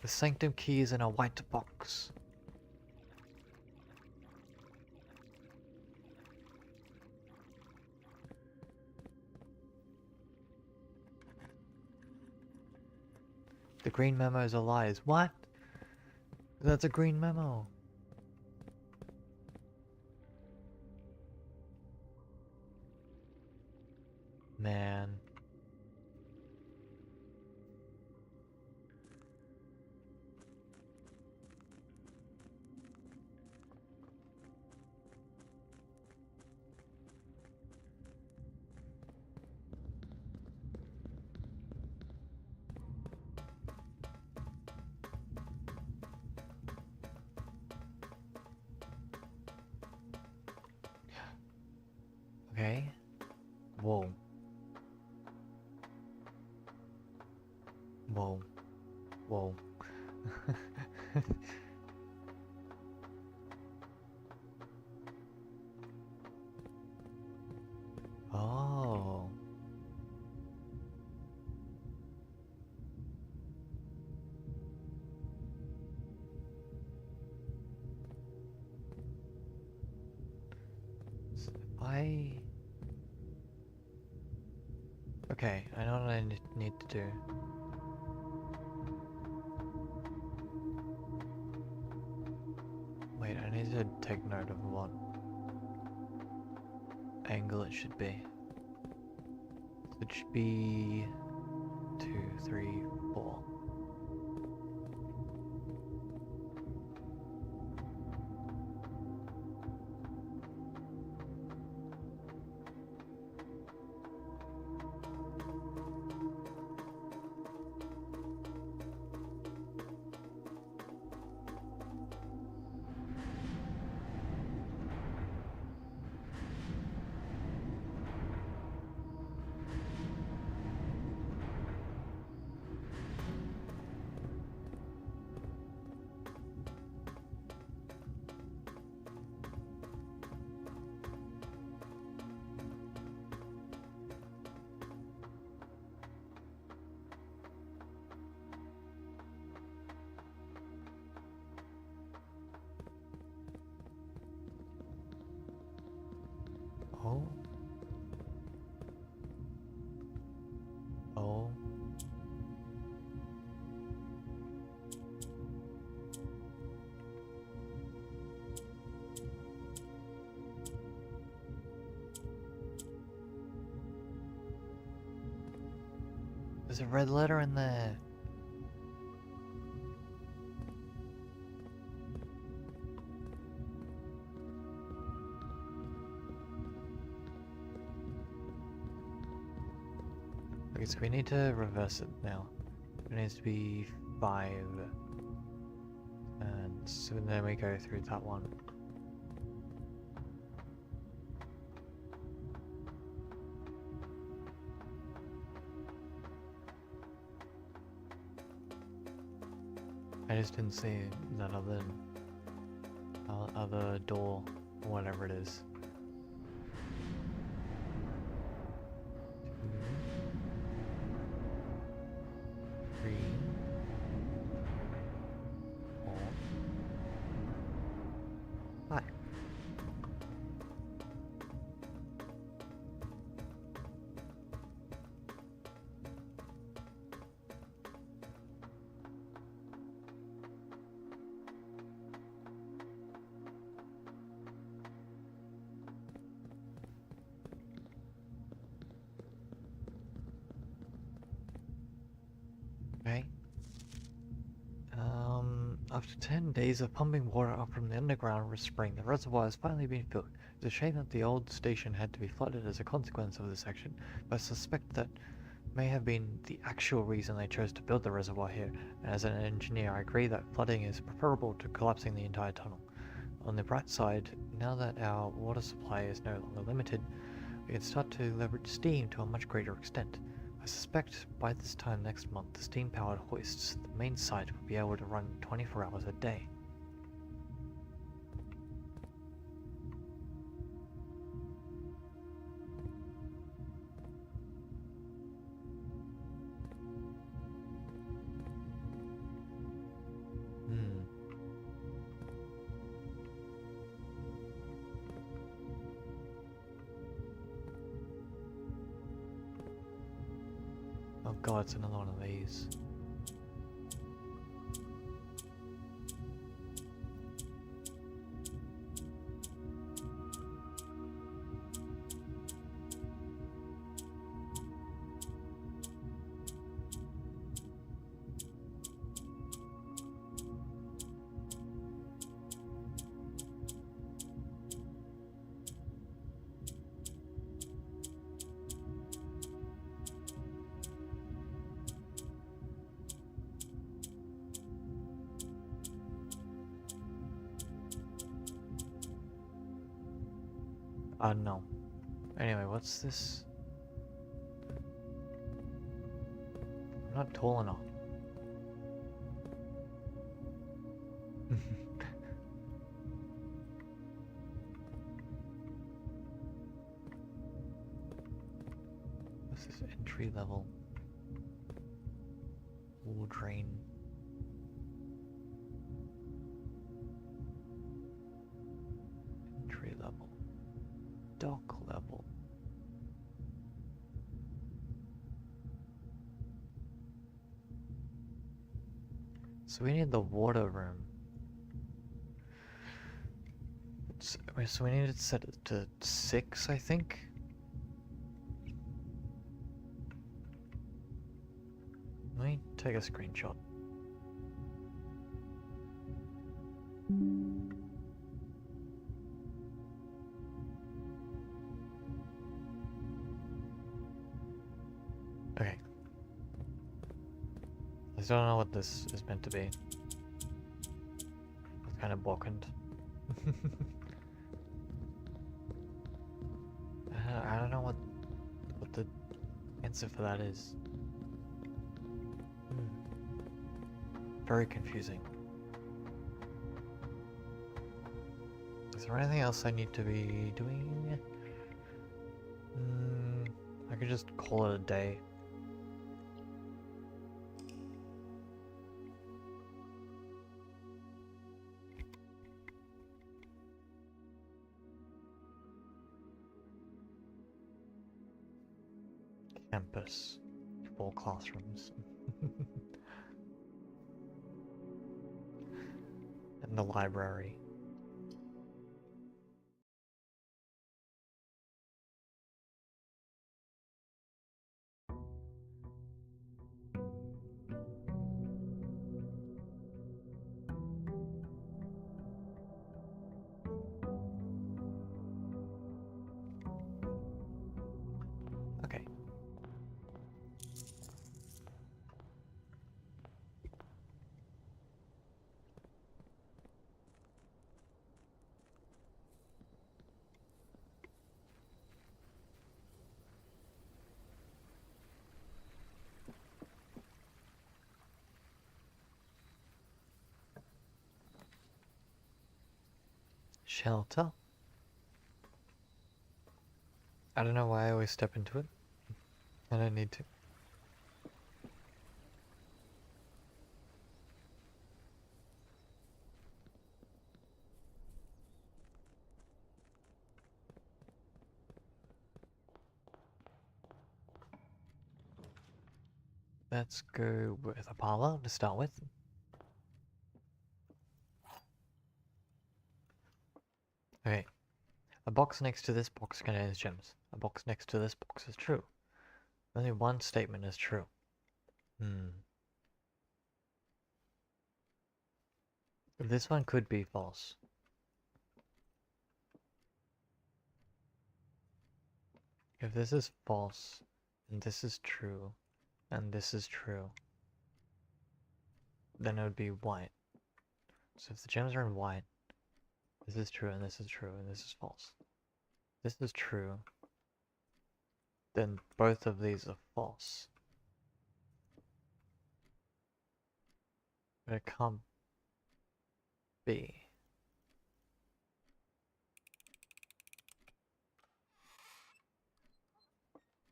The sanctum key is in a white box. The green memos are lies. What? That's a green memo. Man. Okay. Whoa. Whoa. Whoa. Oh. So okay, I know what I need to do. Wait, I need to take note of what angle it should be. It should be 2, 3, 4. Oh. Oh. There's a red letter in there. Okay, so we need to reverse it now. It needs to be 5. And so then we go through that one. I just didn't see that other door, or whatever it is. 2, 3, 4, 5. Okay. After 10 days of pumping water up from the underground spring, the reservoir has finally been filled. It's a shame that the old station had to be flooded as a consequence of this action, but I suspect that may have been the actual reason they chose to build the reservoir here, and as an engineer I agree that flooding is preferable to collapsing the entire tunnel. On the bright side, now that our water supply is no longer limited, we can start to leverage steam to a much greater extent. I suspect by this time next month, the steam-powered hoists at the main site will be able to run 24 hours a day. Oh god, it's another one of these. No. Anyway, what's this? I'm not tall enough. What's this entry level? Wall drain. Entry level. Dock level. So we need the water room. So we need to set it to 6, I think. Let me take a screenshot. Okay. I still don't know what this is meant to be. It's kind of blackened. I don't know what the answer for that is. Very confusing. Is there anything else I need to be doing? I could just call it a day. Campus. 4 classrooms. And the library. Okay. Shelter. I don't know why I always step into it. I don't need to. Let's go with a parlor to start with. Okay. A box next to this box contains gems. A box next to this box is true. Only one statement is true. This one could be false. If this is false, and this is true, and this is true, then it would be white. So if the gems are in white, this is true, and this is true, and this is false. This is true, then both of these are false. But it can't be.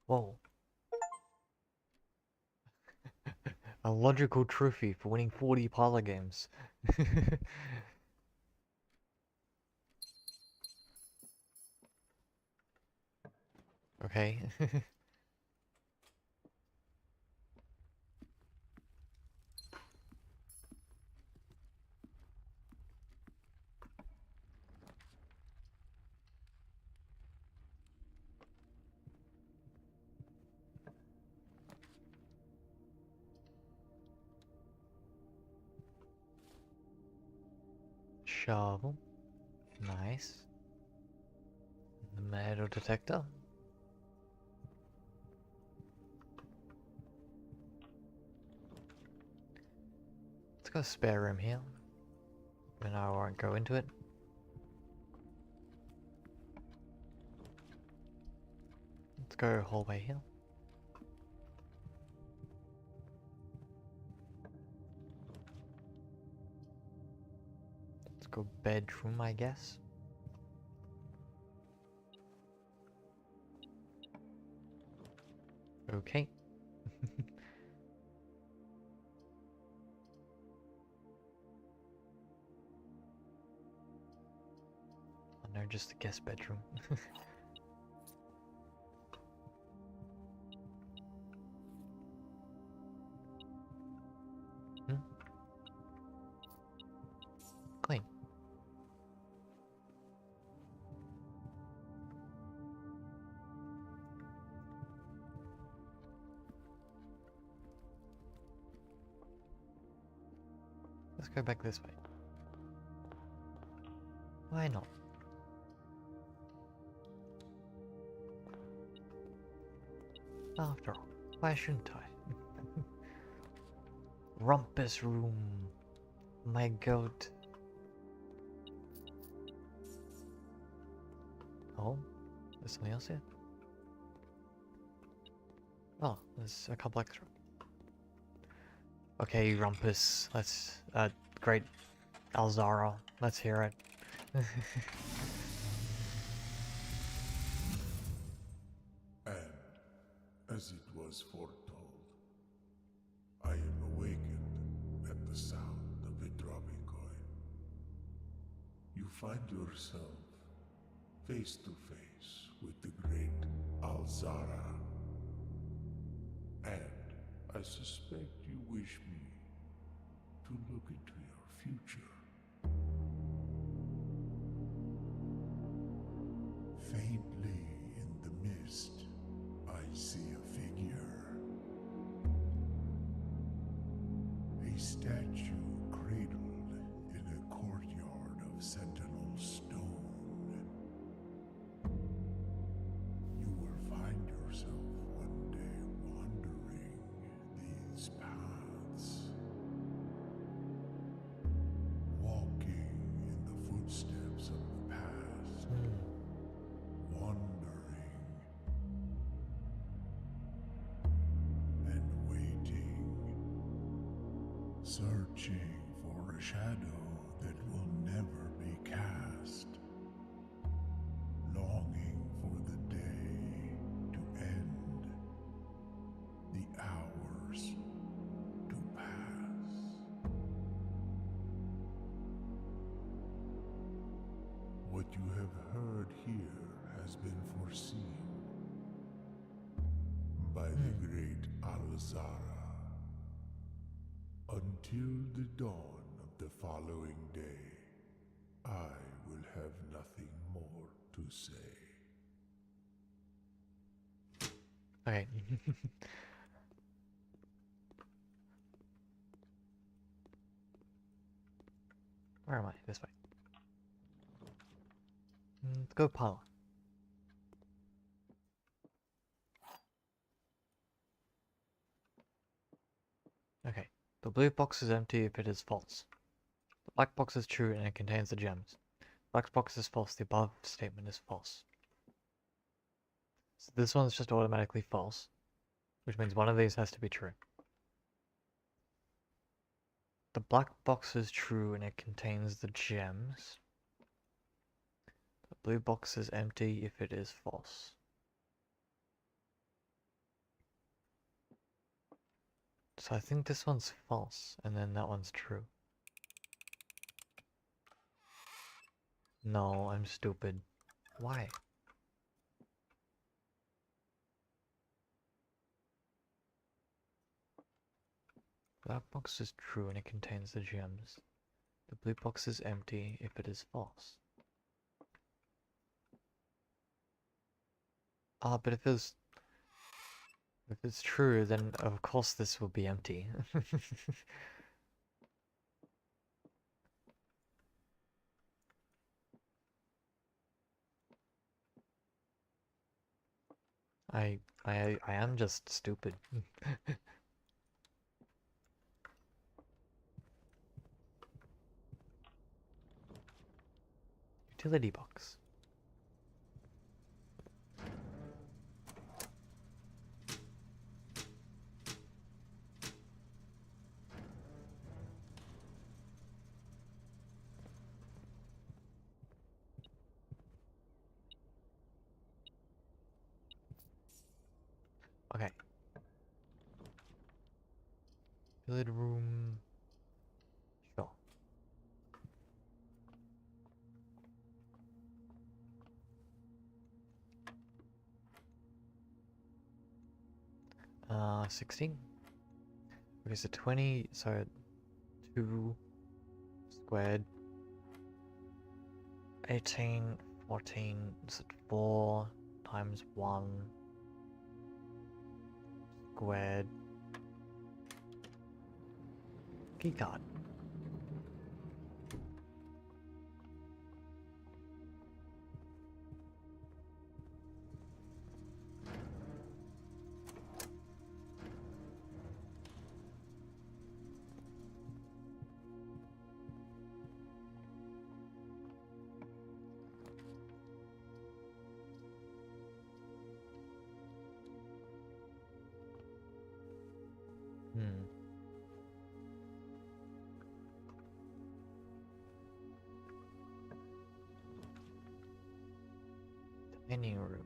Whoa. A logical trophy for winning 40 parlor games. Okay. Shovel. Nice. The metal detector. Let's go spare room here. And I won't go into it. Let's go hallway here. Let's go bedroom, I guess. Okay. Oh no, just the guest bedroom. Clean. Let's go back this way. Why not? After all, why shouldn't I? Rumpus room. My goat. Oh, there's something else here? Oh, there's a couple extra. Okay, Rumpus. Let's, great Alzara. Let's hear it. And, as it was foretold, I am awakened at the sound of a dropping coin. You find yourself face to face with the great Alzara. And I suspect you wish me to look into your future. Faintly in the mist, I see a figure. A statue cradled in a courtyard of sentinel stone. You will find yourself one day wandering these paths, walking in the footsteps of the past, wandering and waiting, searching for a shadow that will never be cast. you have heard here has been foreseen by the great Alzara. Until the dawn of the following day, I will have nothing more to say. Okay. Where am I? This way. Let's go parlor. Okay. The blue box is empty if it is false. The black box is true and it contains the gems. Black box is false. The above statement is false. So this one's just automatically false, which means one of these has to be true. The black box is true and it contains the gems. The blue box is empty if it is false. So I think this one's false, and then that one's true. No, I'm stupid. Why? Black box is true and it contains the gems. The blue box is empty if it is false. Ah, but if it's true, then of course this will be empty. I am just stupid. Utility box. Okay. Utility room. Sure. Uh, 16? Okay, so 20, so 2 squared. 18, 14, so 4 times 1 squared. Keycard. Hmm. Dining room.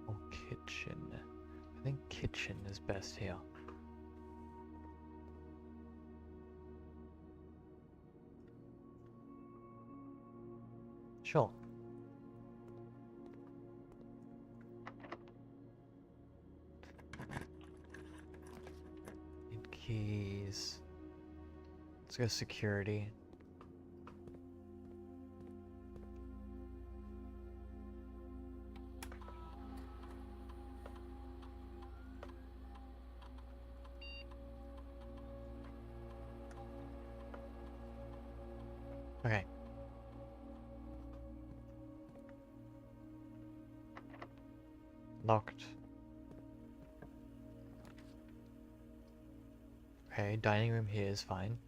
Or kitchen. I think kitchen is best here. Sure. Need keys. Let's go security. Okay. Locked. Okay, dining room here is fine.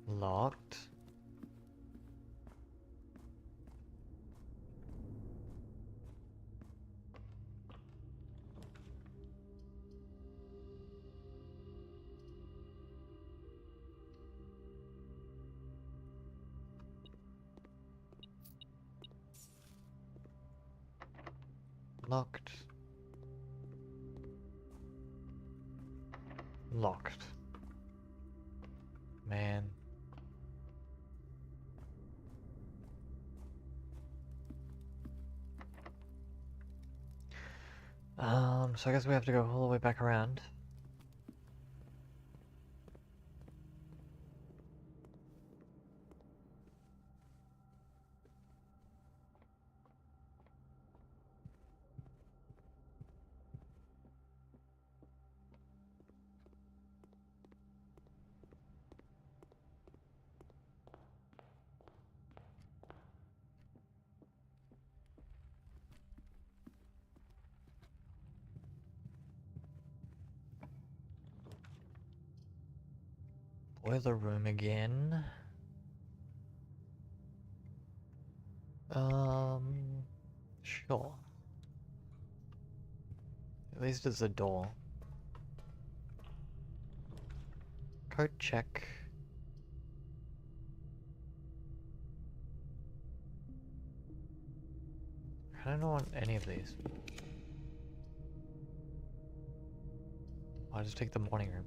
Locked. Locked. locked. Man. So I guess we have to go all the way back around. Boiler room again. Sure. At least it's a door. Code check. I don't want any of these. I'll just take the morning room.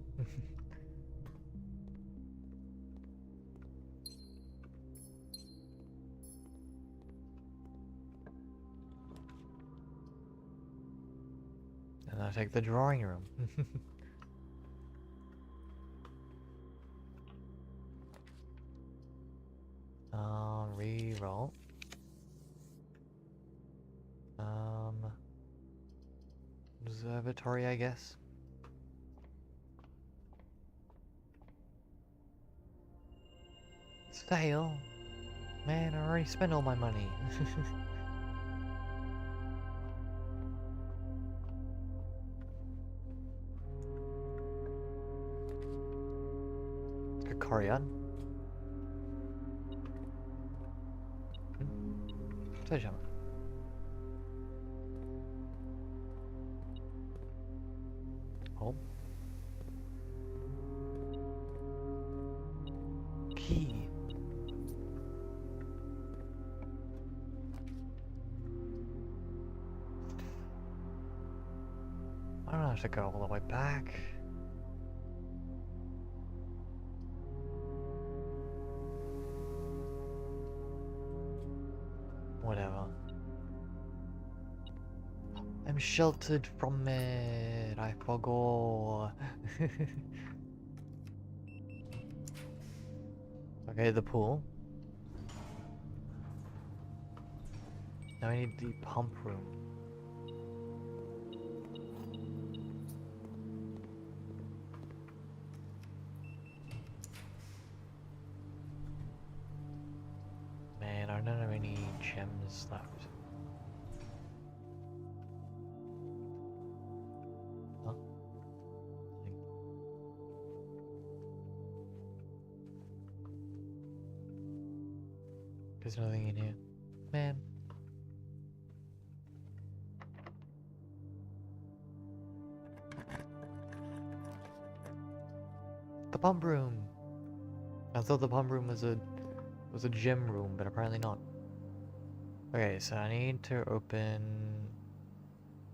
And I'll take the drawing room. Reroll. Observatory, I guess. Stale. Man, I already spent all my money. Kokorion. Sledgehammer. Oh. Key. I don't have to go all the way back. Whatever. I'm sheltered from it. I forgot. Okay, the pool. Now I need the pump room. Man, I don't have any gems left. Huh? There's nothing in here. Man. The pump room! I thought the pump room was a gym room, but apparently not. Okay, so I need to open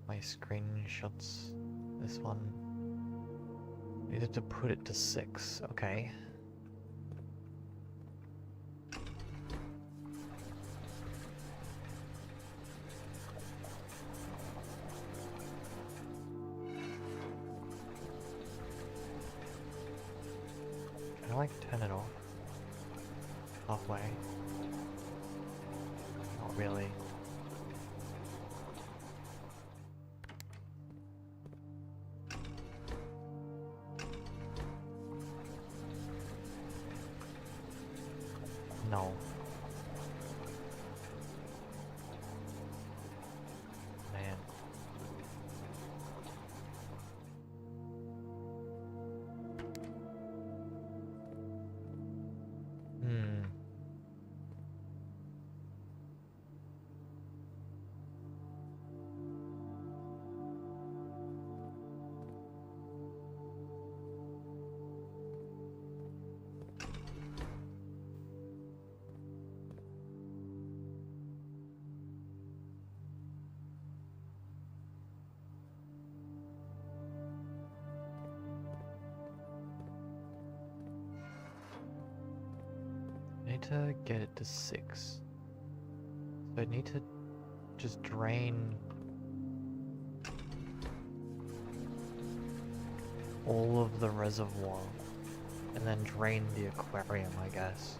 my screenshots. This one. Needed to put it to 6. Okay. Can I like turn it off? Halfway. Not really. No. Man. Hmm. need to get it to 6. So I need to just drain all of the reservoir and then drain the aquarium, I guess.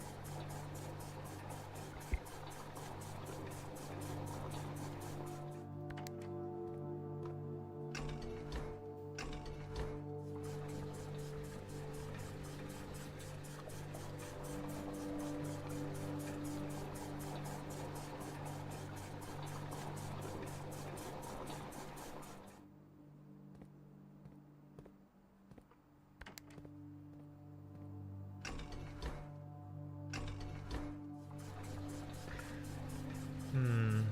Hmm.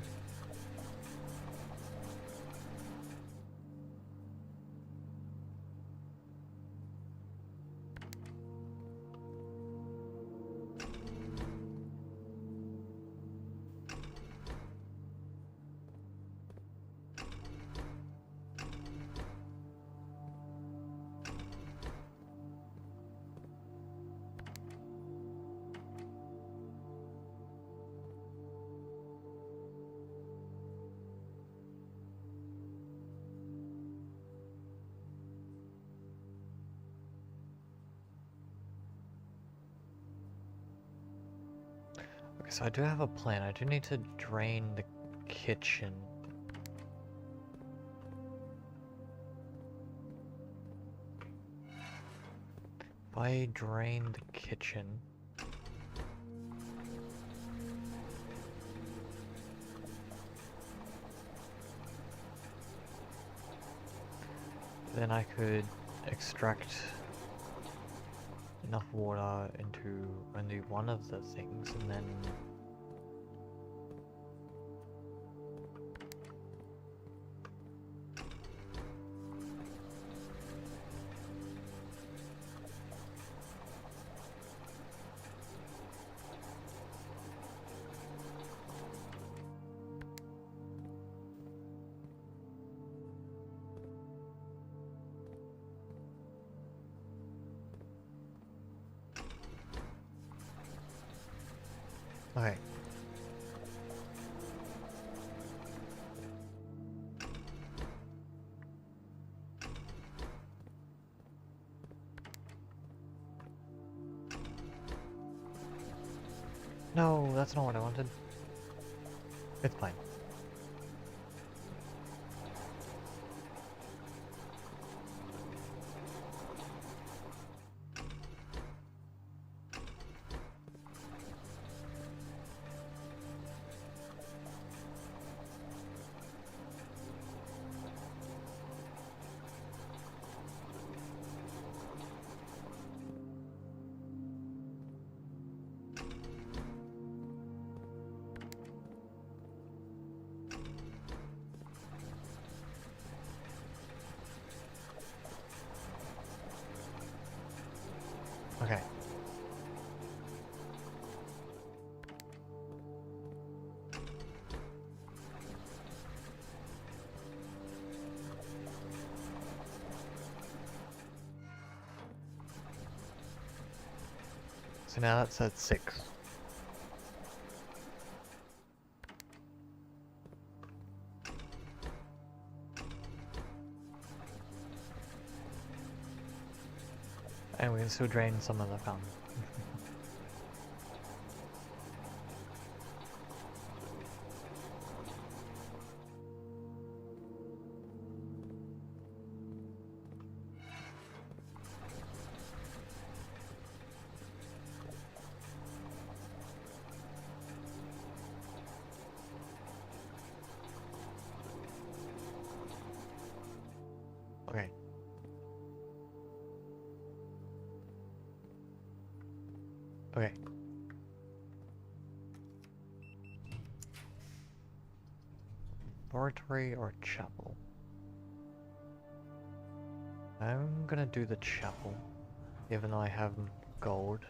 Okay, so I do have a plan. I do need to drain the kitchen. If I drain the kitchen, then I could extract enough water into only one of the things, and then okay. No, that's not what I wanted. It's fine. Okay. So now that's at 6. And we can still drain some of the fountain. Okay. Okay. Laboratory or chapel? I'm gonna do the chapel, even though I have gold.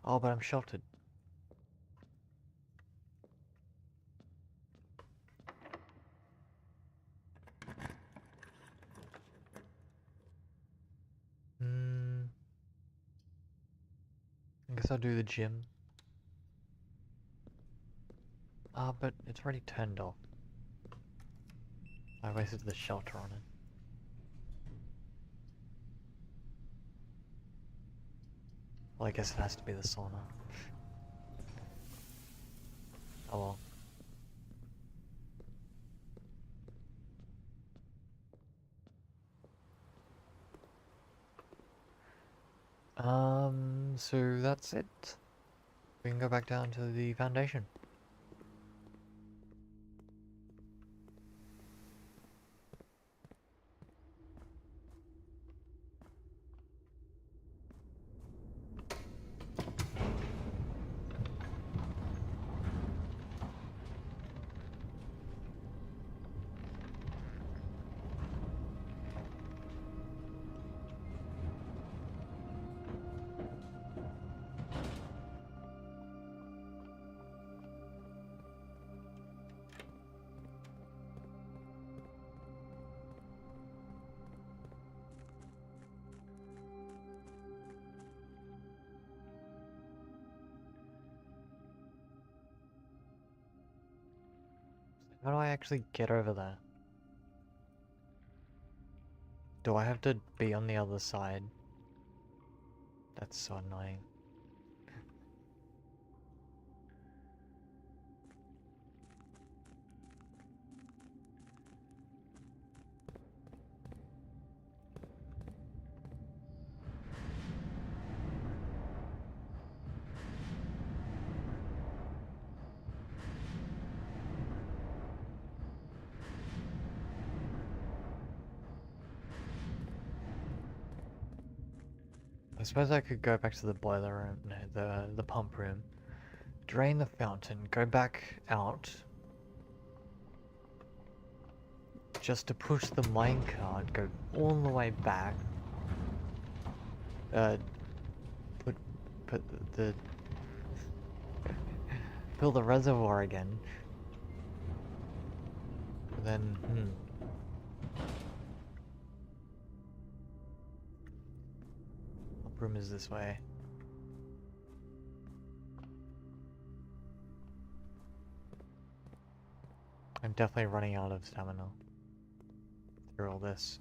Oh, but I'm sheltered. guess I'll do the gym. Ah, but it's already turned off. I wasted the shelter on it. Well, I guess it has to be the sauna. Oh well. So that's it. We can go back down to the foundation. How do I actually get over there? Do I have to be on the other side? That's so annoying. I suppose I could go back to the boiler room, no, the pump room, drain the fountain, go back out, just to push the minecart, go all the way back, put the fill the reservoir again, and then pump room is this way. I'm definitely running out of stamina through all this.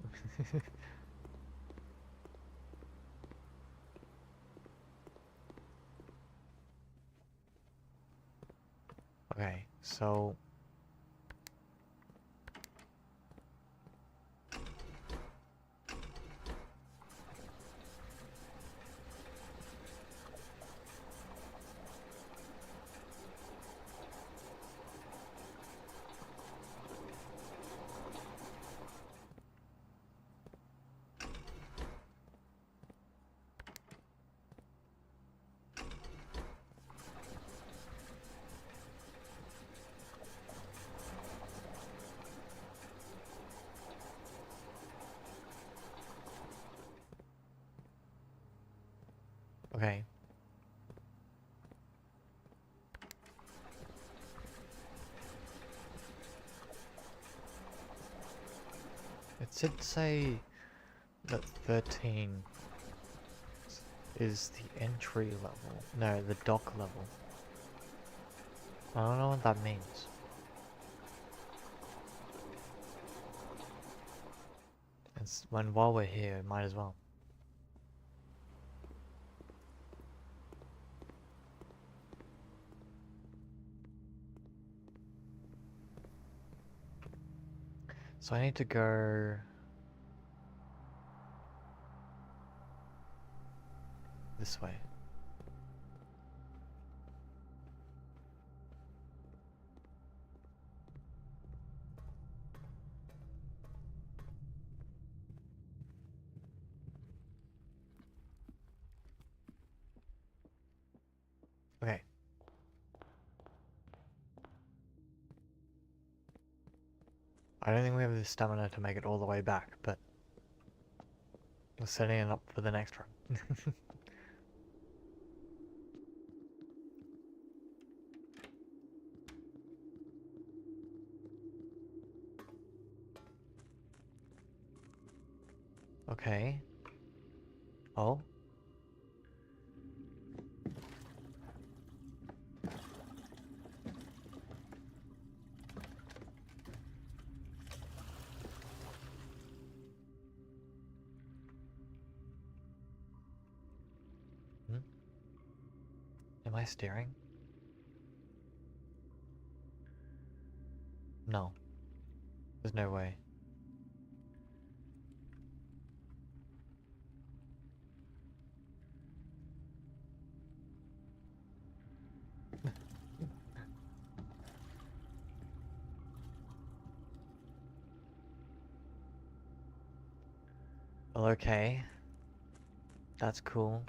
Okay, so okay. It did say that 13 is the entry level. No, the dock level. I don't know what that means. It's while we're here, might as well. So I need to go this way. Okay. I don't think we have the stamina to make it all the way back, but we're setting it up for the next run. Okay. Oh. Am I steering? No. There's no way. Well, okay. That's cool.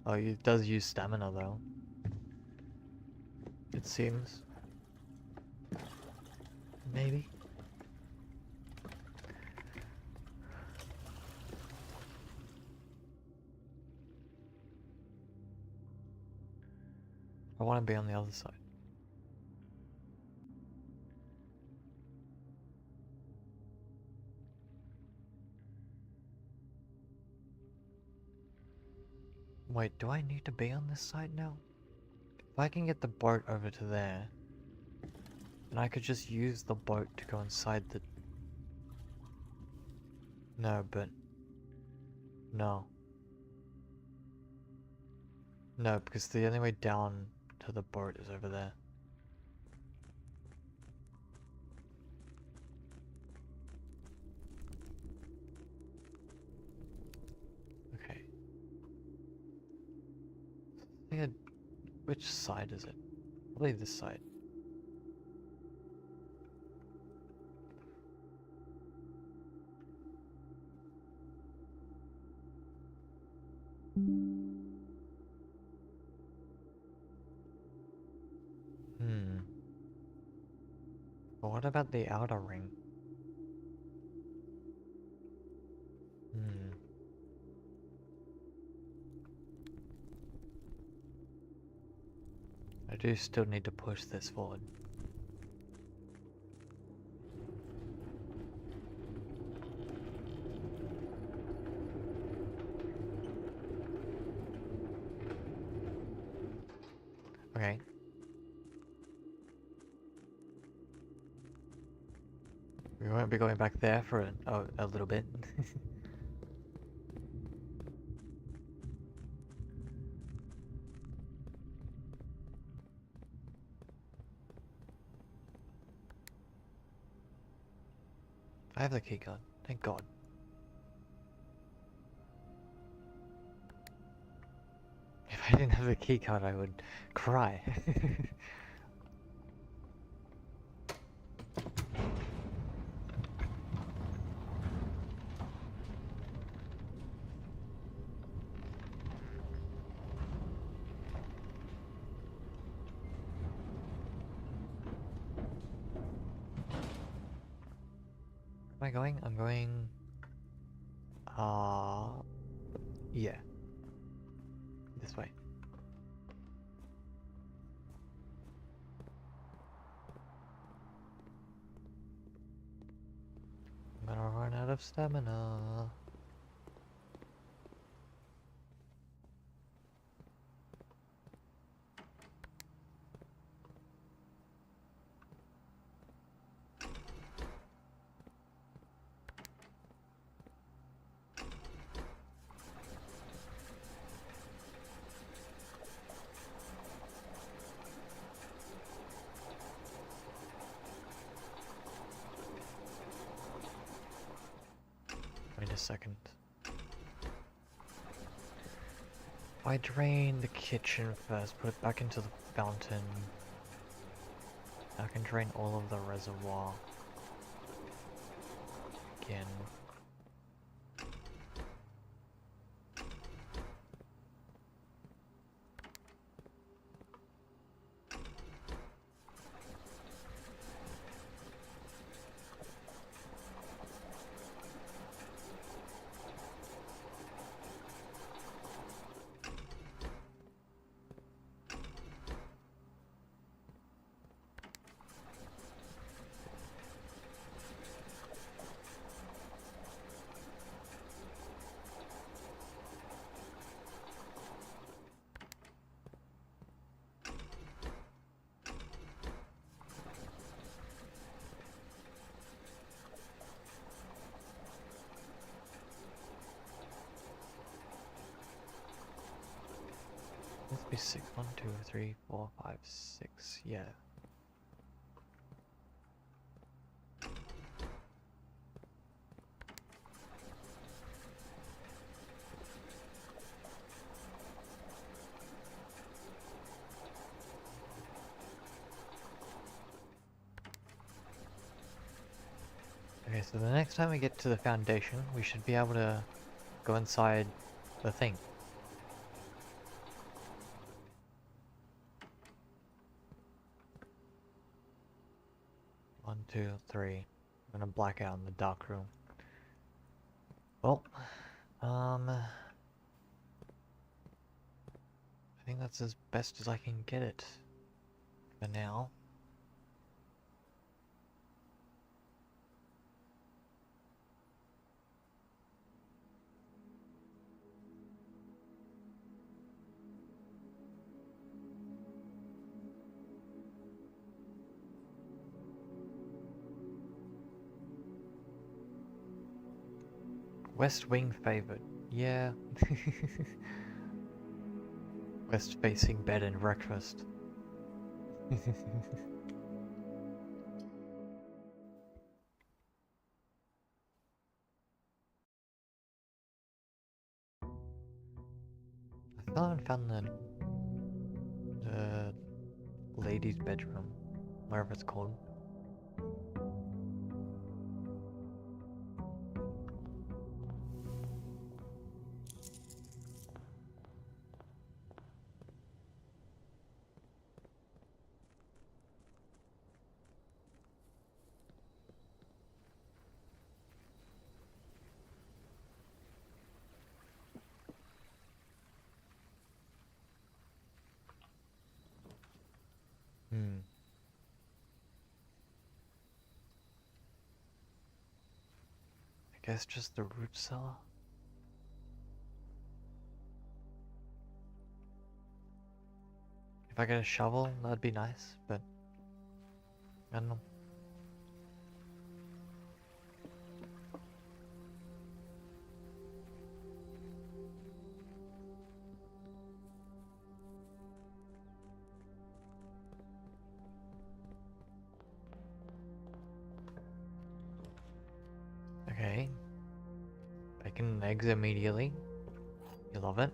Oh, it does use stamina though. It seems. Maybe. I want to be on the other side. Wait, do I need to be on this side now? If I can get the boat over to there, then I could just use the boat to go inside the... No, but... No. No, because the only way down to the boat is over there. Okay. I think which side is it? Probably this side. Hmm. But what about the outer ring? Hmm. I do still need to push this forward. Okay. We won't be going back there for a little bit. I have the keycard. Thank God. If I didn't have the keycard, I would cry. Where am I going? I'm going... yeah. This way. I'm gonna run out of stamina. Wait a second. If I drain the kitchen first, put it back into the fountain, I can drain all of the reservoir again. Must be 6. 1, 2, 3, 4, 5, 6. Yeah. Okay, so the next time we get to the foundation, we should be able to go inside the thing. One, two, three. I'm gonna black out in the dark room. Well, I think that's as best as I can get it for now. West wing favored. Yeah. West facing bed and breakfast. I still haven't found the ladies' bedroom, whatever it's called. I guess just the root cellar? If I get a shovel, that'd be nice, but I don't know. Okay. Bacon and eggs immediately. You love it.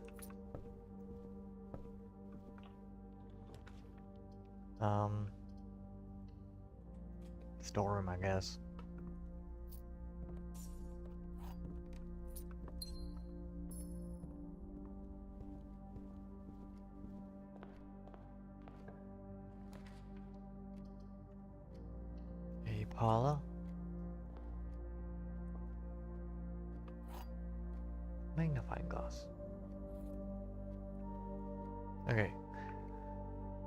Storeroom, I guess. A parlor. Magnifying glass. Okay.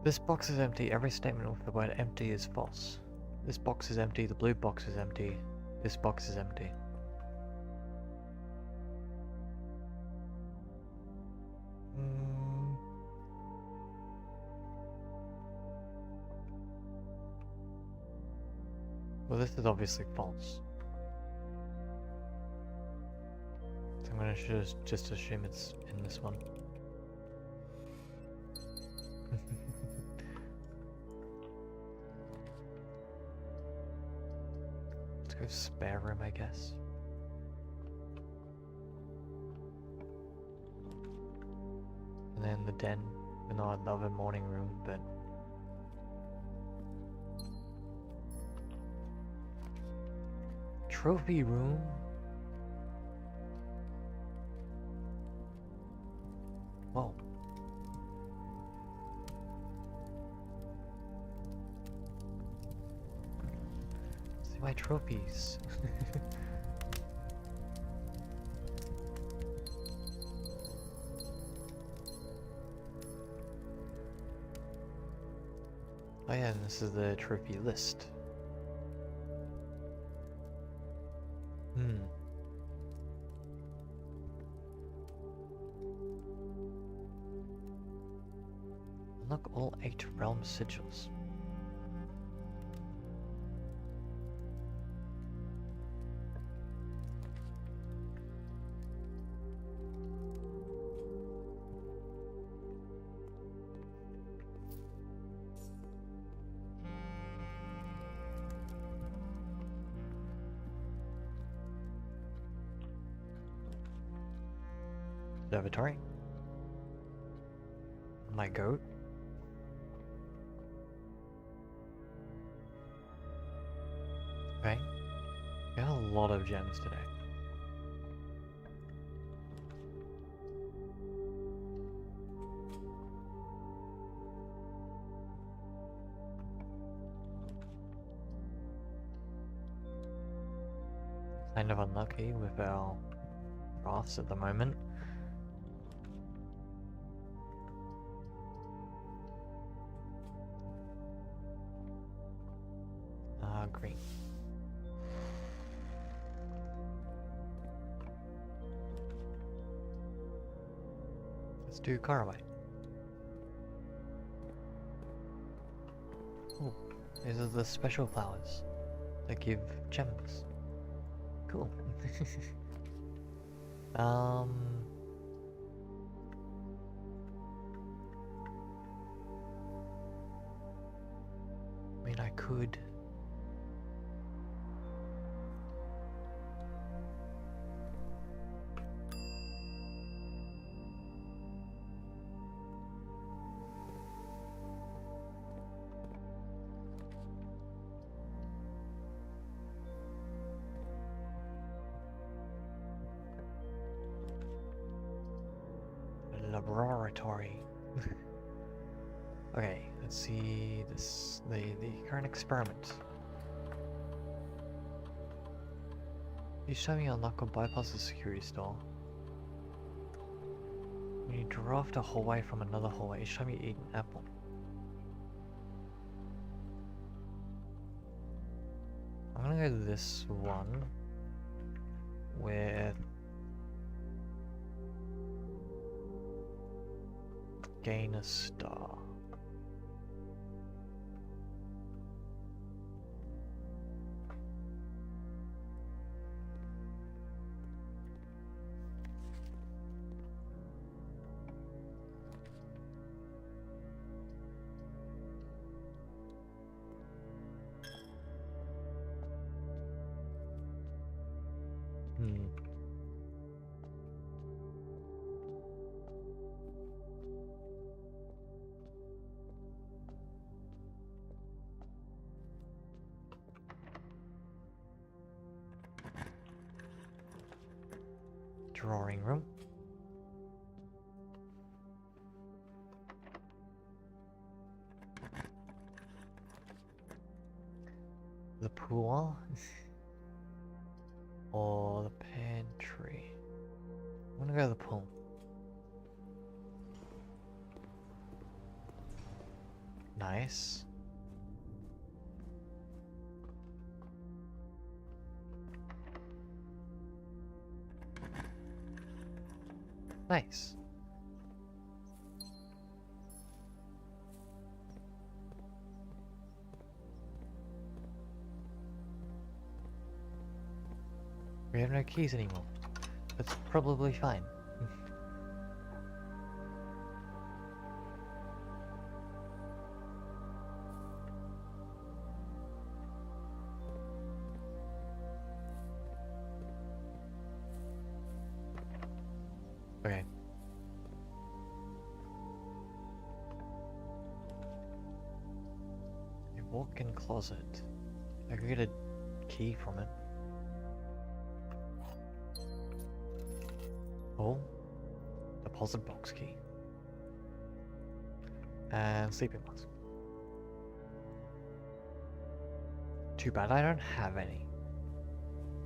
This box is empty. Every statement with the word empty is false. This box is empty. The blue box is empty. This box is empty. Well, this is obviously false. So I'm gonna just assume it's in this one. Let's go spare room, I guess. And then the den, even though I'd love a morning room, but trophy room? Whoa. See my trophies. Oh yeah, and this is the trophy list. Unlock all 8 realm sigils. Observatory. My goat. Okay. We have a lot of gems today. Kind of unlucky with our rafts at the moment. Green. Let's do Caraway. Oh, these are the special flowers that give gems. Cool. I mean, I could. Laboratory. Okay, let's see this the current experiment. Each time you unlock or bypass the security store, when you draft a hallway from another hallway, each time you eat an apple. I'm gonna go this one with gain a star. Drawing room. The pool. Or the pantry. I'm gonna go to the pool. Nice. Nice. We have no keys anymore. That's probably fine. Okay. A walk-in closet. I could get a key from it. Oh, deposit box key. And sleeping mask. Too bad I don't have any.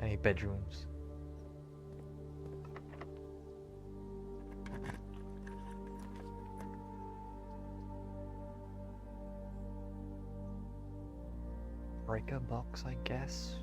Any bedrooms. Breaker box, I guess.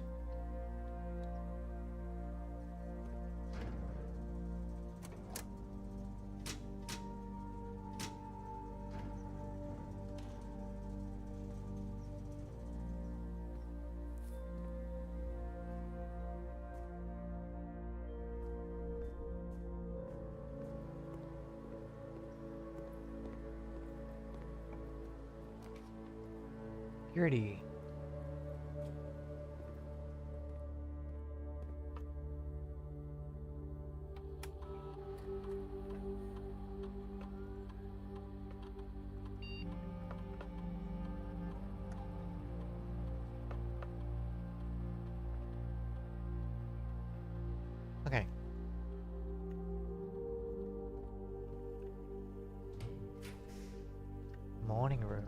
Security. Morning room.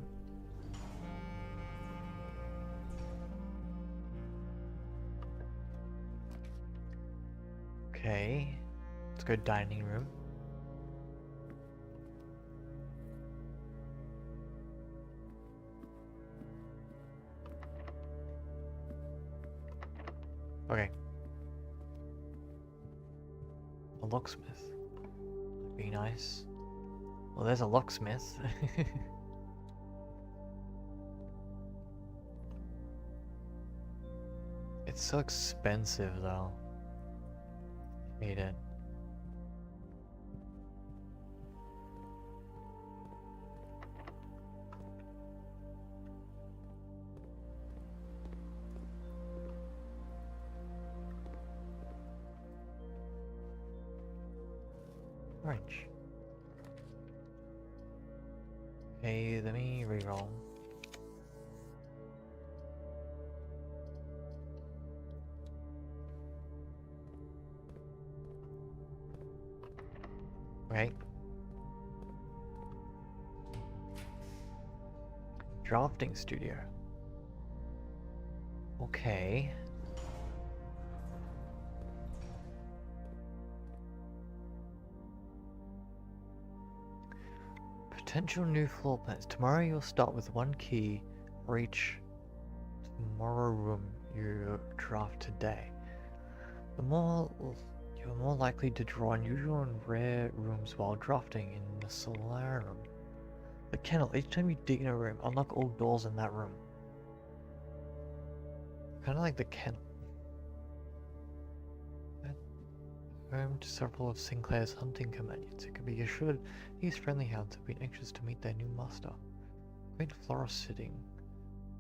Okay. Let's go dining room. Okay. A locksmith. That'd be nice. Well, there's a locksmith. It's so expensive though. Hate it. Orange. Okay, let me reroll. Okay. Drafting studio. Okay. Potential new floor plans. Tomorrow you'll start with one key for each tomorrow room you draft today. You're more likely to draw unusual and rare rooms while drafting in the solarium. The kennel. Each time you dig in a room, unlock all doors in that room. Kind of like the kennel. Home to several of Sinclair's hunting companions. It can be assured these friendly hounds have been anxious to meet their new master. Great florist sitting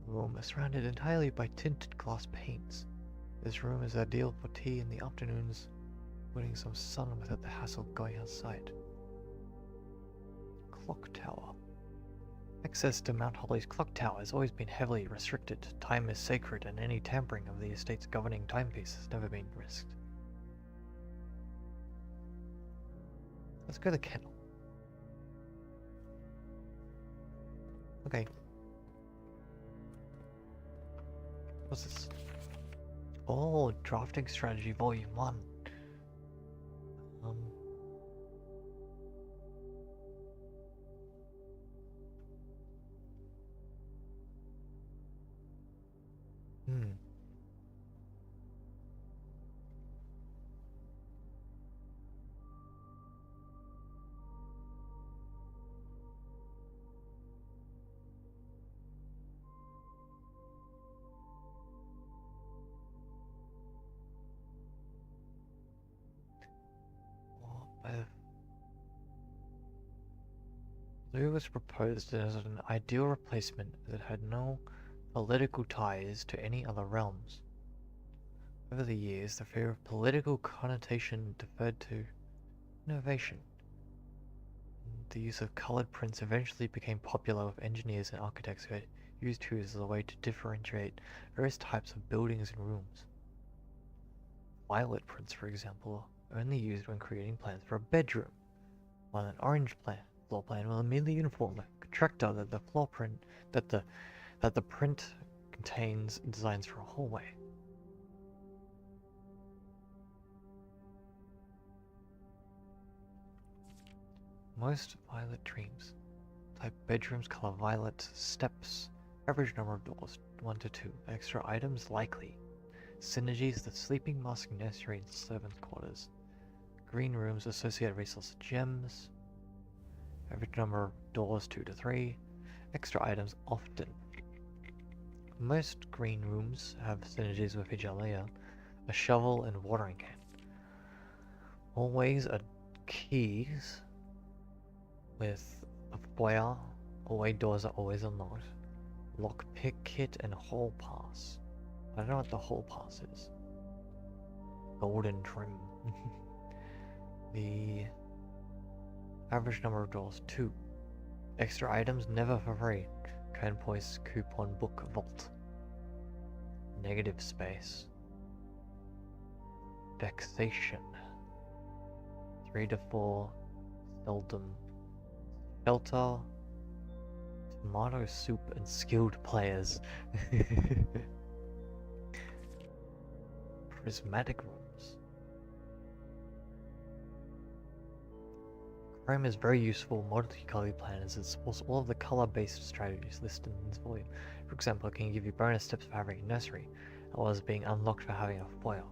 room is surrounded entirely by tinted glass panes. This room is ideal for tea in the afternoons, putting some sun without the hassle of going outside. Clock tower. Access to Mount Holly's clock tower has always been heavily restricted. Time is sacred, and any tampering of the estate's governing timepiece has never been risked. Let's go to the kennel. Okay. What's this? Oh, Drafting Strategy Volume 1. Blue was proposed as an ideal replacement that had no political ties to any other realms. Over the years, the fear of political connotation deferred to innovation. The use of colored prints eventually became popular with engineers and architects who had used hues as a way to differentiate various types of buildings and rooms. Violet prints, for example, are only used when creating plans for a bedroom, while an orange floor plan will immediately inform a contractor that the print contains designs for a hallway. Most violet dreams. Type bedrooms color violet. Steps. Average number of doors 1 to 2. Extra items likely. Synergies: the sleeping mask nursery and servants' quarters. Green rooms associate resource gems. Average number of doors 2 to 3. Extra items often. Most green rooms have synergies with each other. A shovel and watering can. Hallways are keys with a foyer. Hallway doors are always unlocked. Lockpick kit and hall pass. I don't know what the hall pass is. Golden trim. The average number of doors 2. Extra items never for free. Coinpoise coupon book vault. Negative space. Vexation. 3 to 4. Seldom. Shelter tomato soup and skilled players. Prismatic rooms. Chrome is very useful multi-color plan as it supports all of the color-based strategies listed in this volume. For example, it can give you bonus tips for having a nursery, as well as being unlocked for having a foyer.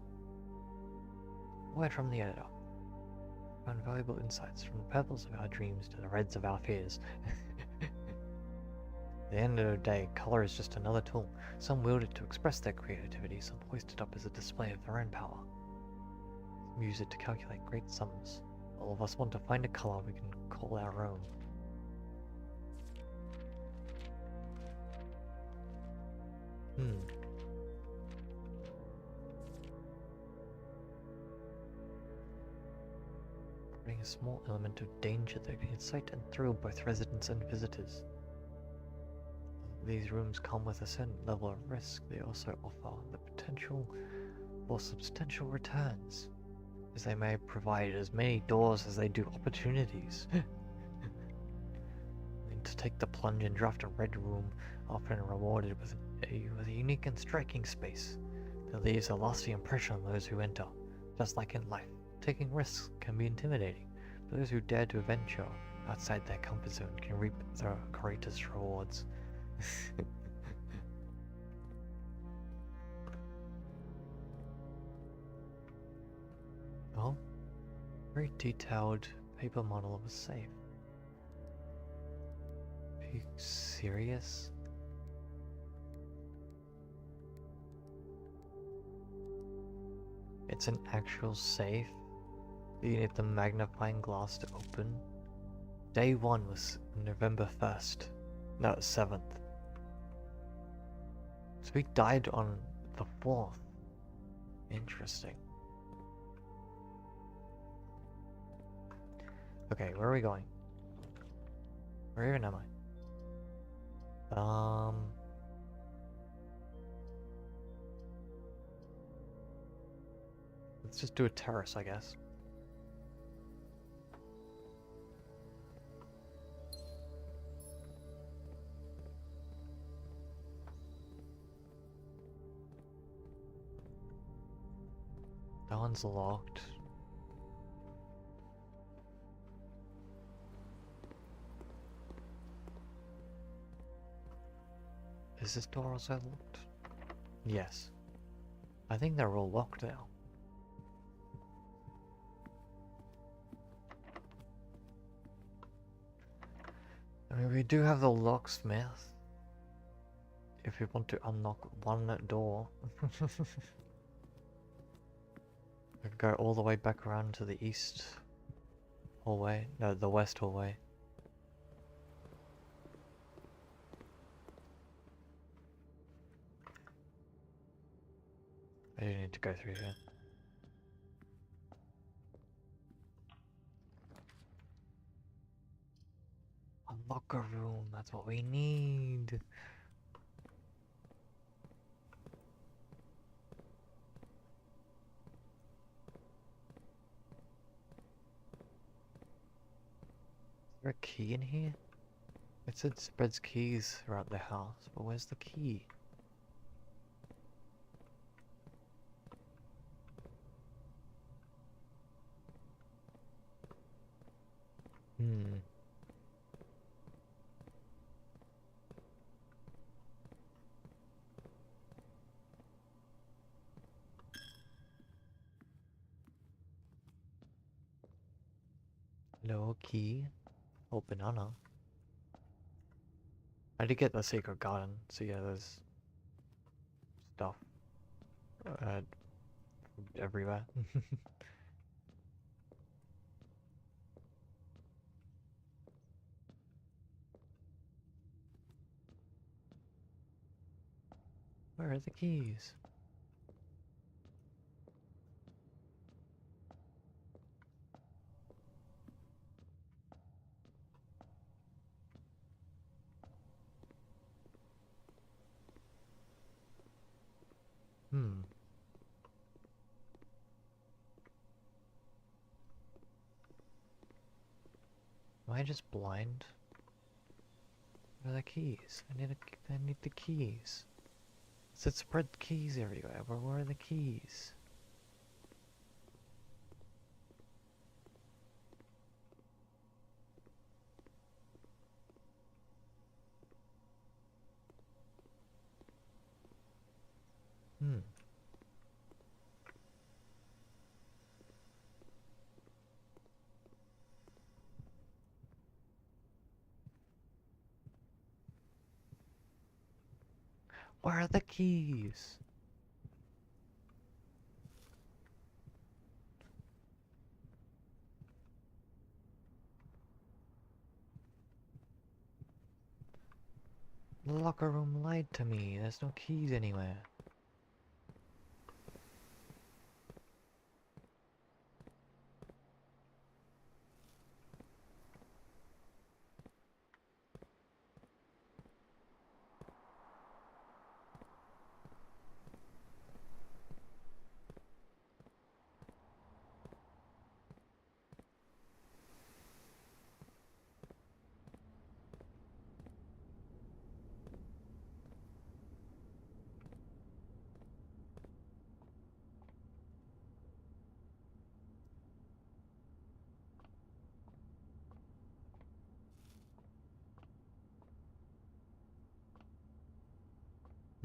Word from the editor. Found valuable insights from the purples of our dreams to the reds of our fears. At the end of the day, color is just another tool. Some wield it to express their creativity, some hoist it up as a display of their own power. Some use it to calculate great sums. All of us want to find a color we can call our own. Bring a small element of danger that can excite and thrill both residents and visitors. These rooms come with a certain level of risk. They also offer the potential for substantial returns, as they may provide as many doors as they do opportunities. And to take the plunge and draft a red room, often rewarded with a unique and striking space that leaves a lasting impression on those who enter. Just like in life, taking risks can be intimidating, but those who dare to venture outside their comfort zone can reap the greatest rewards. Oh, very detailed paper model of a safe. Are you serious? It's an actual safe that you need the magnifying glass to open. Day 1 was November 1st. No, 7th. So we died on the 4th. Interesting. Okay, where are we going? Where even am I? Let's just do a terrace, I guess. That one's locked. Is this door also locked? Yes. I think they're all locked now. I mean, we do have the locksmith. If we want to unlock one door. We could go all the way back around to the east hallway. No, the west hallway. I do need to go through here. Unlock a room, that's what we need. Is there a key in here? It said spreads keys throughout the house, but where's the key? No key. Oh, banana. I did get the secret garden, so yeah, there's stuff everywhere. Where are the keys? Am I just blind? Where are the keys? I need the keys. It said spread keys everywhere, but where are the keys? Hmm. Where are the keys? The locker room lied to me. There's no keys anywhere.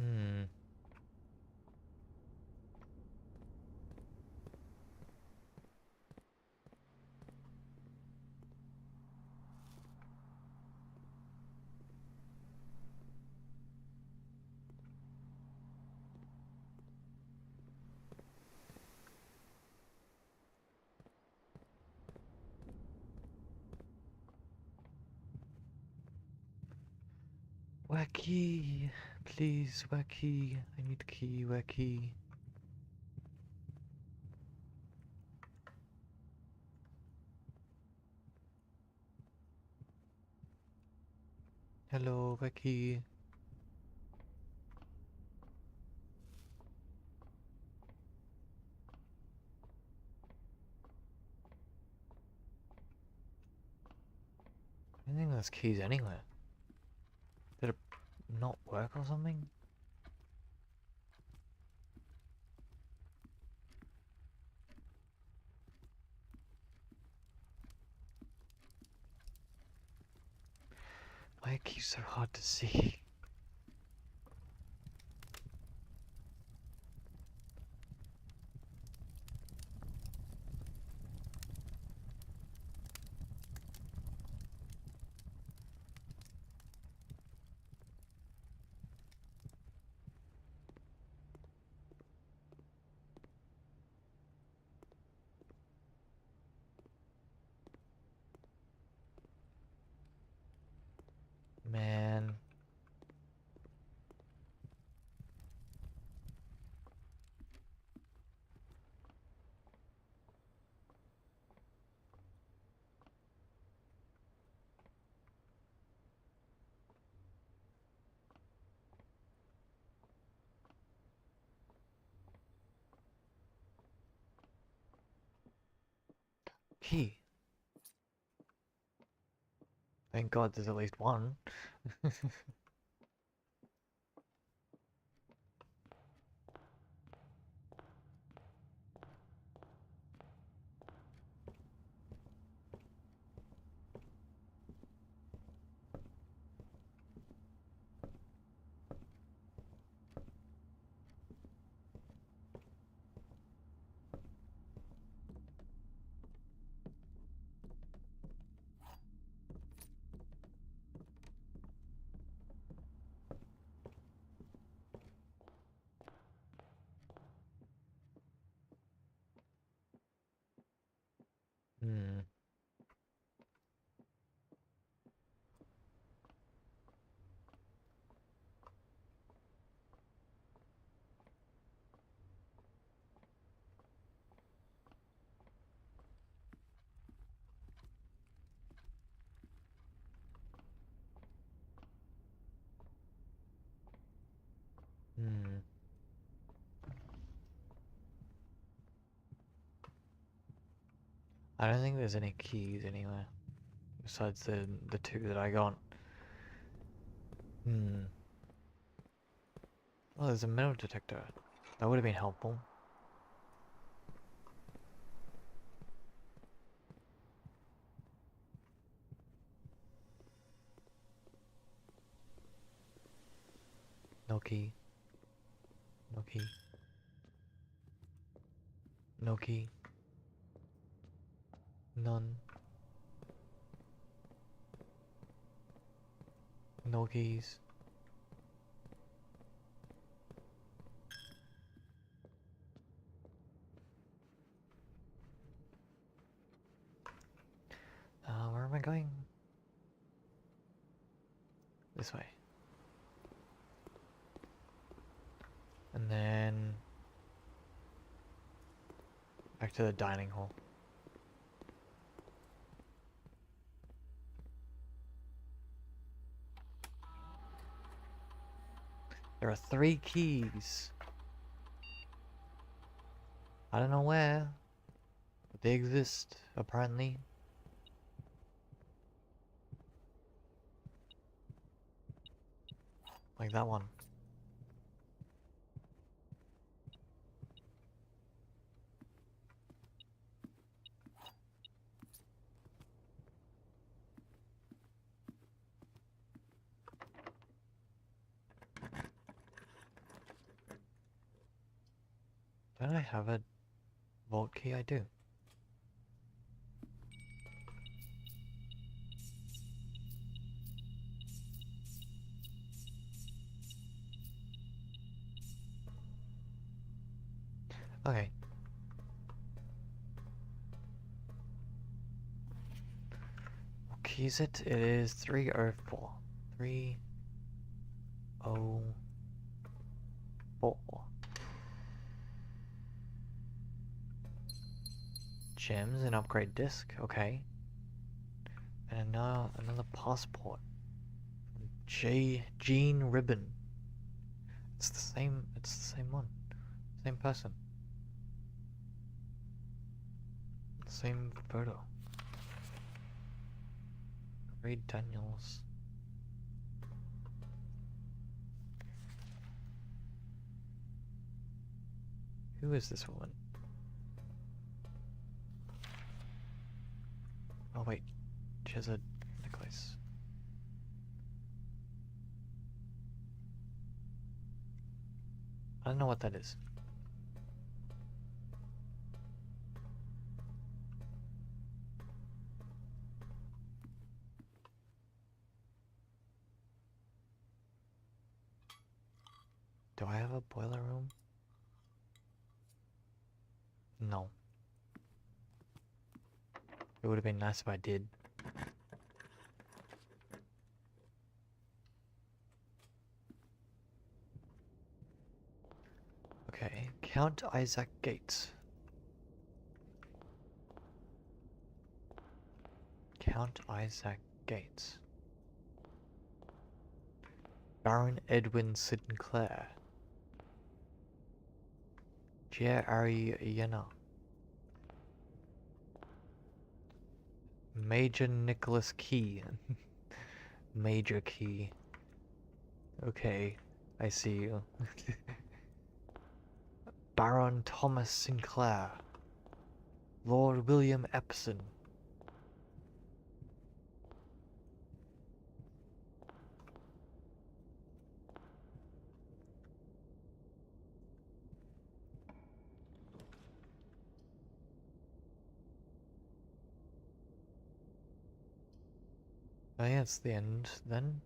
Hmm. Where key? Please, where key? I need key, where key? Hello, where key? I don't think there's keys anywhere. Did it not work or something? Why are keys so hard to see? Man. Key. Thank God there's at least one. Hmm. Hmm. I don't think there's any keys anywhere besides the two that I got. Hmm. Well, there's a metal detector. That would have been helpful. No key. No key. No key. None. No keys. Where am I going? This way. And then back to the dining hall. There are 3 keys. I don't know where, but they exist, apparently. Like that one. Don't I have a vault key? I do. Okay. What key is it? It is 304. 304. Gems and upgrade disc. Okay. And now another passport. Jean Ribbon. It's the same one. Same person. Same photo. Reed Daniels. Who is this woman? Oh wait, she has a necklace. I don't know what that is. Do I have a boiler room? No. It would have been nice if I did. Okay, Count Isaac Gates. Count Isaac Gates. Baron Edwin Sinclair. Jerry Yena. Major Nicholas Key. Major Key. Okay, I see you. Baron Thomas Sinclair. Lord William Epson. Oh yeah, it's the end then.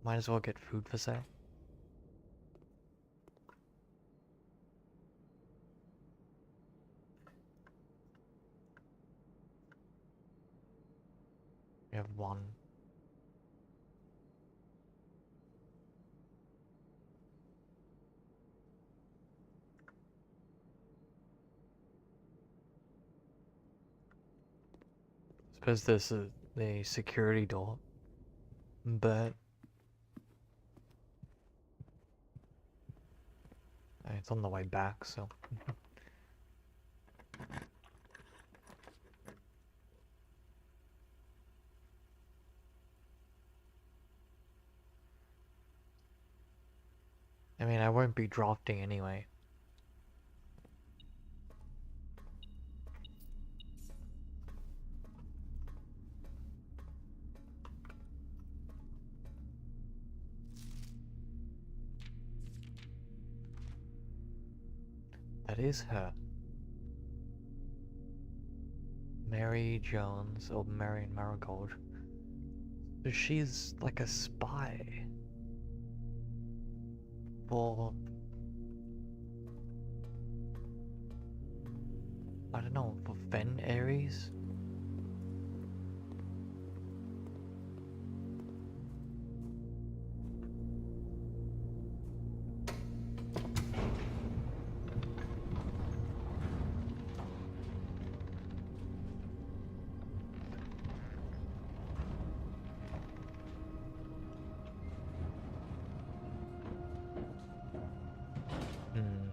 Might as well get food for sale. We have 1. Suppose this is the security door, but it's on the way back, so. mean, I won't be drafting anyway. That is her. Mary Jones, or Marion Marigold. So she's like a spy for, I don't know, for Fen Ares? Hmm.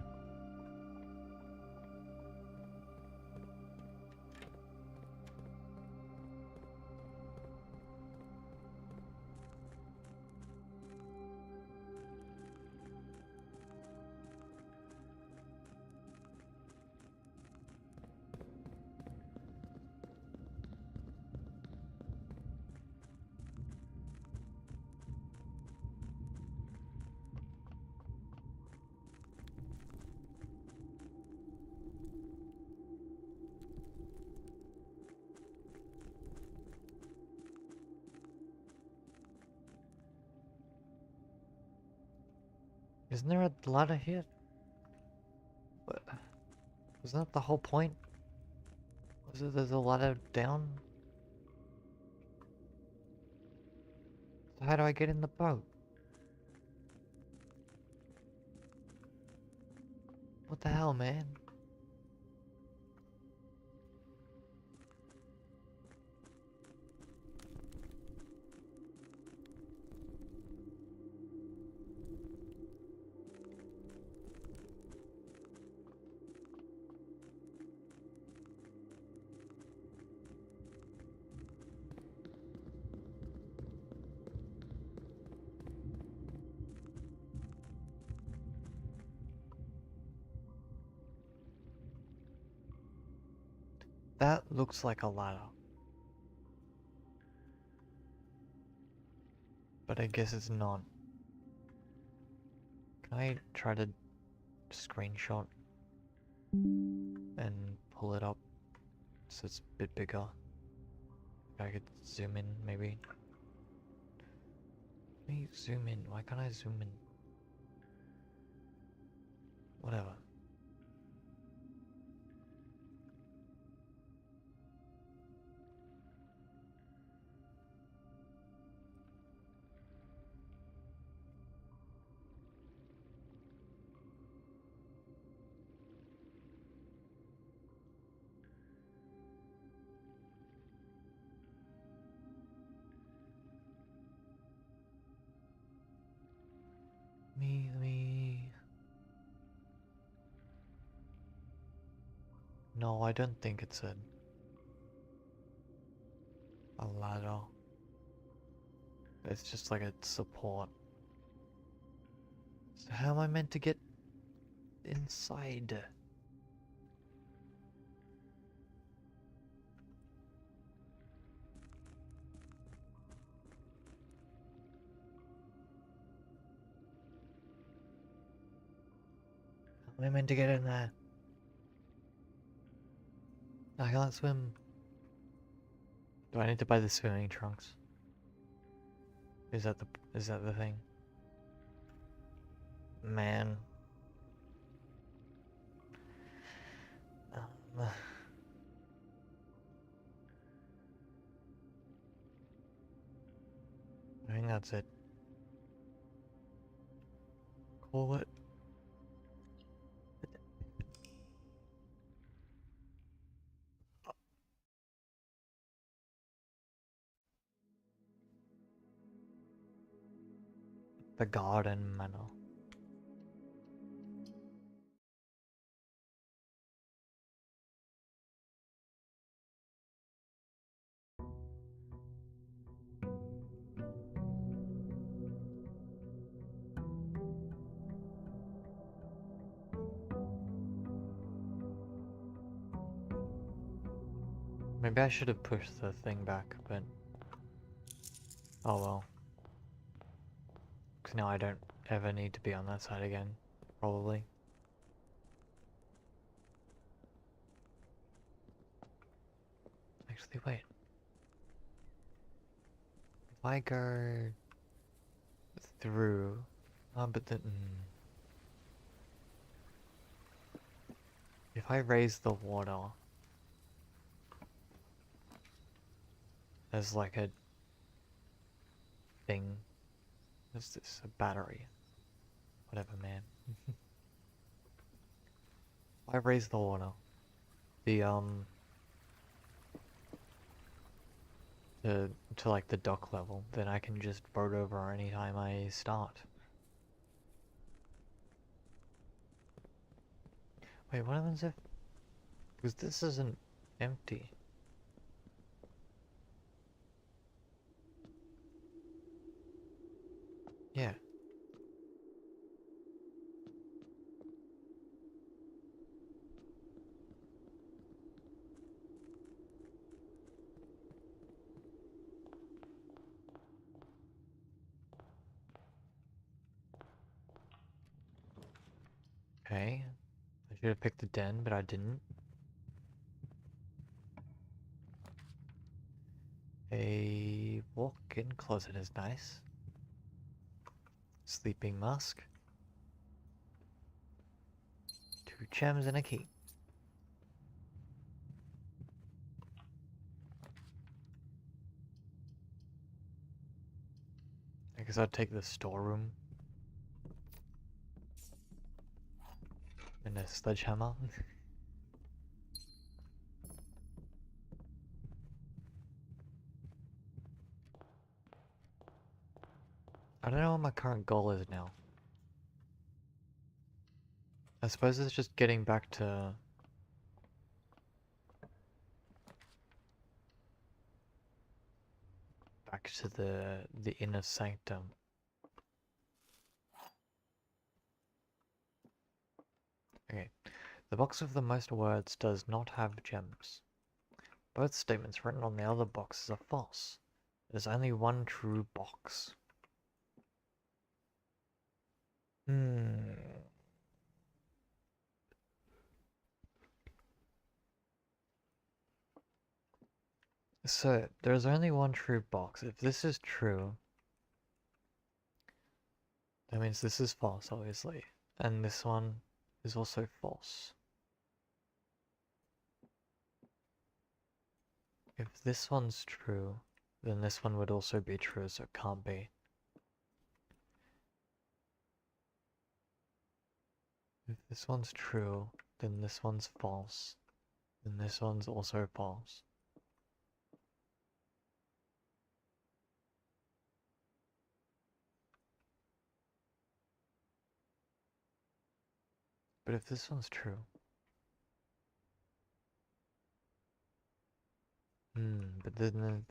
Isn't there a ladder here? What? Isn't that the whole point? Was it there's a ladder down? So how do I get in the boat? What the hell, man? That looks like a ladder. But I guess it's not. Can I try to screenshot and pull it up so it's a bit bigger? I could zoom in, maybe. Let me zoom in. Why can't I zoom in? Whatever. Me. No, I don't think it's a ladder. It's just like a support. So how am I meant to get inside? How am I meant to get in there? I can't swim. Do I need to buy the swimming trunks? Is that the thing? Man. Um, I think that's it. Call it. The garden manor. Maybe I should have pushed the thing back, but oh well. Because now I don't ever need to be on that side again, probably. Actually, wait. If I go through, but then if I raise the water, there's like a thing. What's this? A battery. Whatever, man. If I raise the water, the to like the dock level, then I can just boat over anytime I start. Wait, what happens if... Because this isn't empty. Yeah. Okay. I should have picked the den, but I didn't. A walk-in closet is nice. Sleeping mask. 2 gems and a key. I guess I'd take the storeroom. And a sledgehammer. I don't know what my current goal is now. I suppose it's just getting back to... back to the inner sanctum. Okay. The box with the most words does not have gems. Both statements written on the other boxes are false. There's only one true box. So, there's only one true box. If this is true, that means this is false, obviously. And this one is also false. If this one's true, then this one would also be true, so it can't be. If this one's true, then this one's false. Then this one's also false. But if this one's true... but then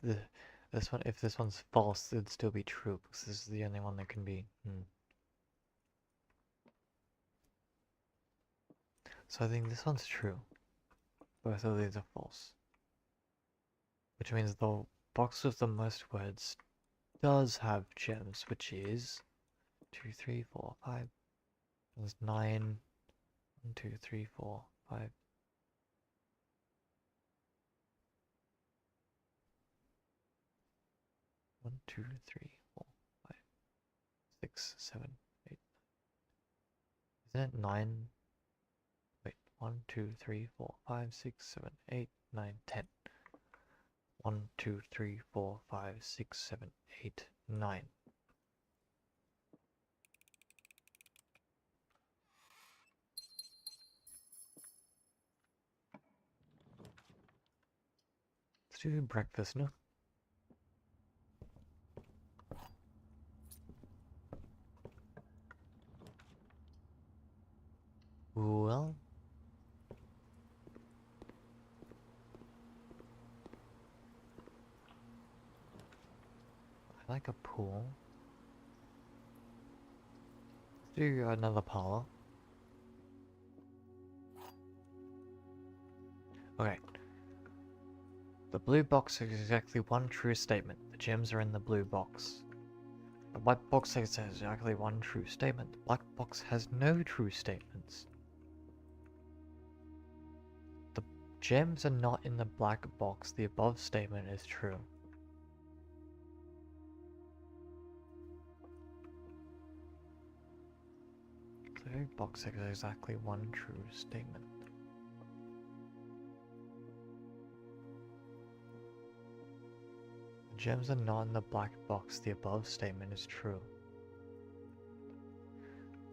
this one, if this one's false, it'd still be true, because this is the only one that can be... So I think this one's true. Both of these are false. Which means the box with the most words does have gems, which is 2, 3, 4, 5. There's 9. 1, 2, 3, 4, 5. 1, 2, 3, 4, 5, 6, 7, 8. Isn't it 9? Wait, 1, 2, 3, 4, 5, 6, 7, 8, 9, 10. 1, 2, 3, 4, 5, 6, 7, 8, 9. Let's do breakfast, no? Well... I like a pool. Let's do another parlor. Okay. The blue box is exactly one true statement. The gems are in the blue box. The white box says exactly one true statement. The black box has no true statements. The gems are not in the black box. The above statement is true. The blue box has exactly one true statement. The gems are not in the black box. The above statement is true.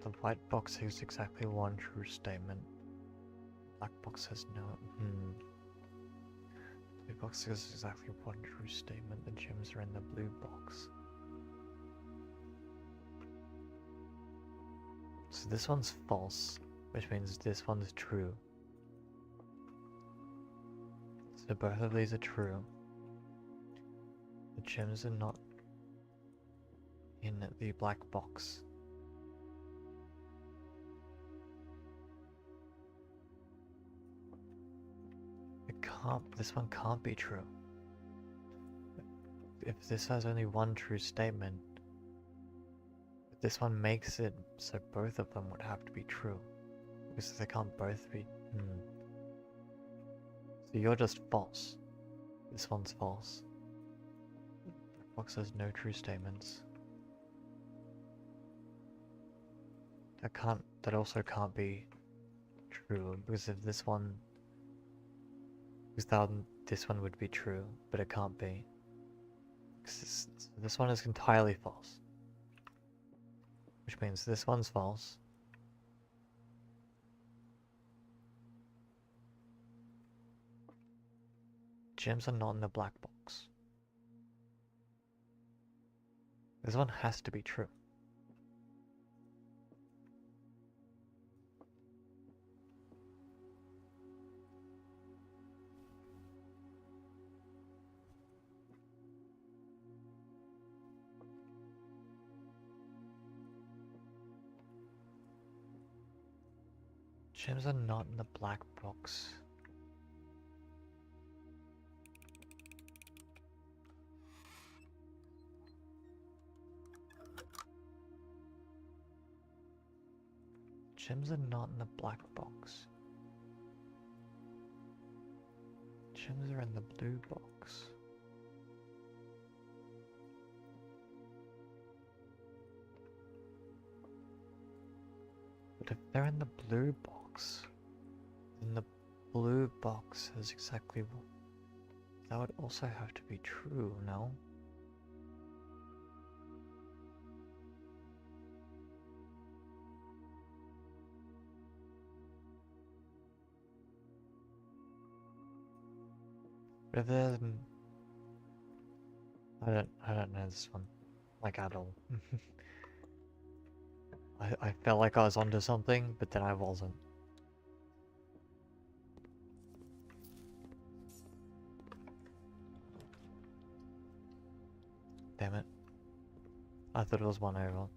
The white box has exactly one true statement. Black box has no. The blue box has exactly one true statement. The gems are in the blue box. So this one's false, which means this one's true. So both of these are true. The gems are not in the black box. This one can't be true. If this has only one true statement, this one makes it so both of them would have to be true. Because they can't both be. So you're just false. This one's false. The box has no true statements. That also can't be true, because if this one, this one would be true, but it can't be. This one is entirely false. Which means this one's false. Gems are not in the black box. This one has to be true. Gems are not in the black box. Gems are not in the black box. Gems are in the blue box. But if they're in the blue box, then the blue box has exactly what. That would also have to be true, no? But if there's... I don't know this one, like, at all. I felt like I was onto something, but then I wasn't. Damn it. I thought it was one over.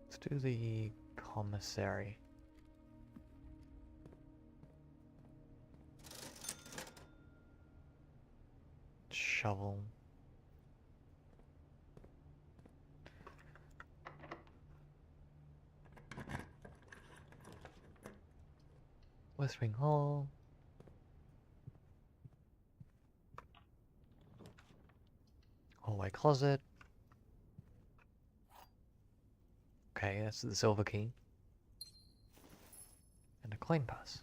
Let's do the commissary. Shovel. West Wing Hall. Hallway closet. Okay, that's the silver key. And a coin pass.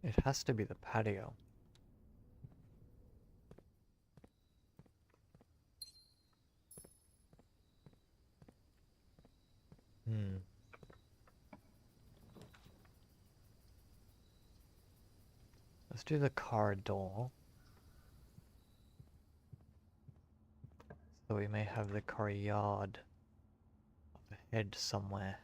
It has to be the patio. Let's do the corridor. So we may have the courtyard up ahead somewhere.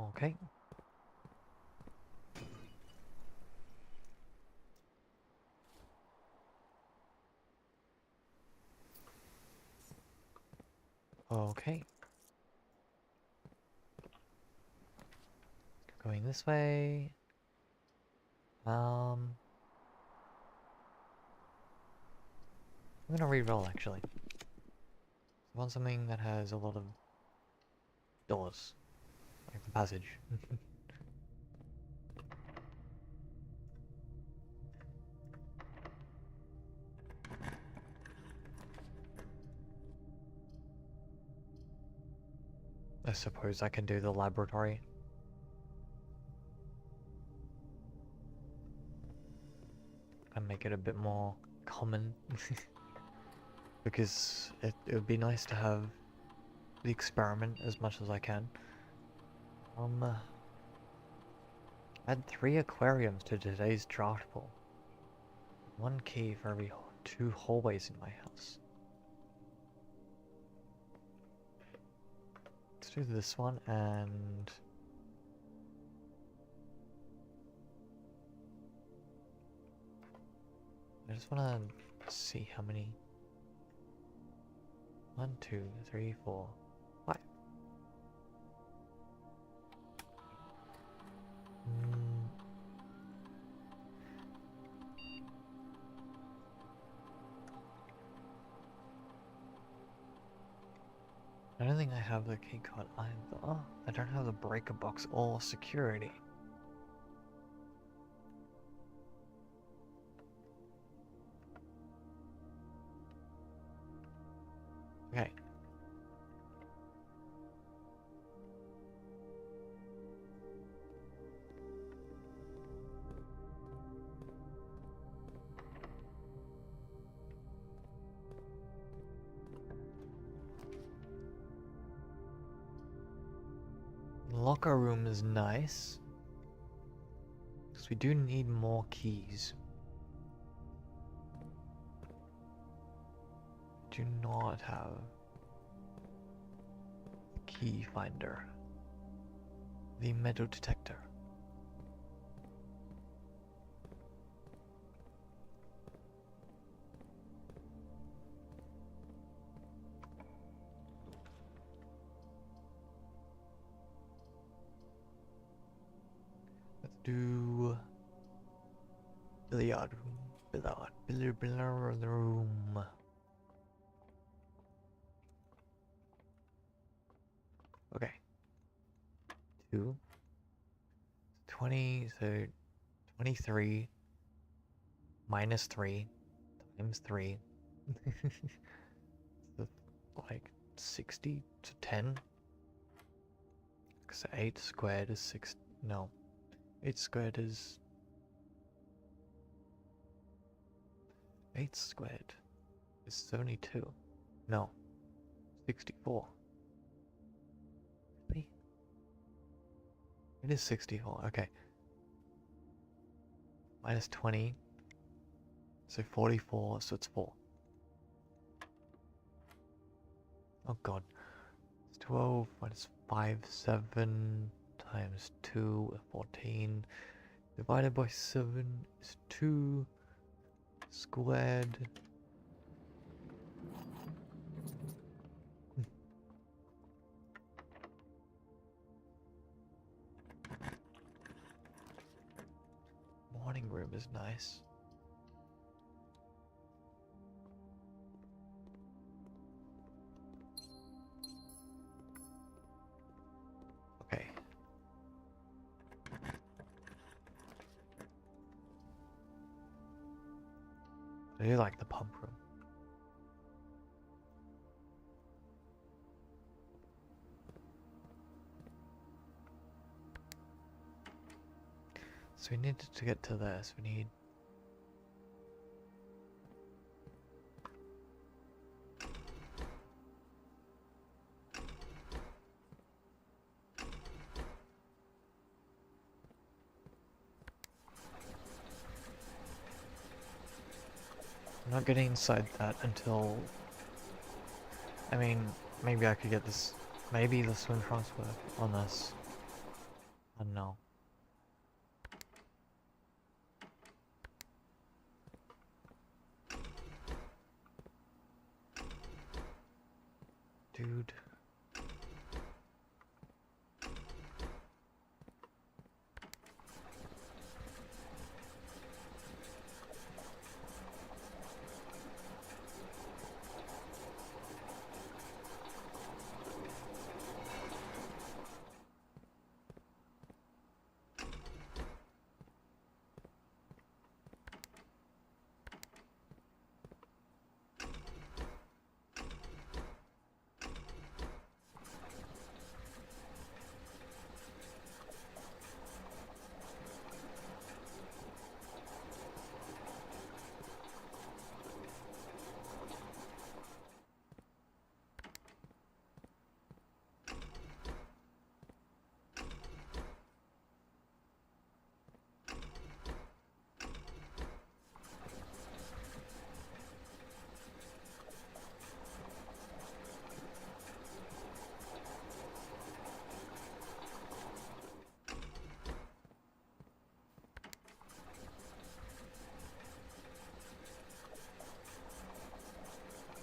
Okay. Okay. Going this way. I'm gonna re-roll actually. I want something that has a lot of doors, like the passage. I suppose I can do the laboratory. And make it a bit more common. Because it would be nice to have the experiment as much as I can. Add 3 aquariums to today's draft pool. 1 key for every 2 hallways in my house. Let's do this one and... I just want to see how many... 1, 2, 3, 4, 5. I don't think I have the key card either. Oh, I don't have the breaker box or security. Okay. Locker room is nice. Because we do need more keys. Do not have key finder. The metal detector. Let's do billiard room. Billiard room. Okay. 2. 20, so 23 minus 3 times 3. So like 60 to 10. Because 8 squared is 6. No. 8 squared is... 8 squared is 72. No. 64. Really? It is 64, okay. Minus 20. So 44, so it's 4. Oh god. It's 12 minus 5, 7 times 2, 14. Divided by 7 is 2 squared. Morning room is nice. Okay. I do like the pump room. So we need to get to this. We need... I'm not getting inside that until... I mean, maybe I could get this... Maybe the swim trunks work on this. I don't know. Dude.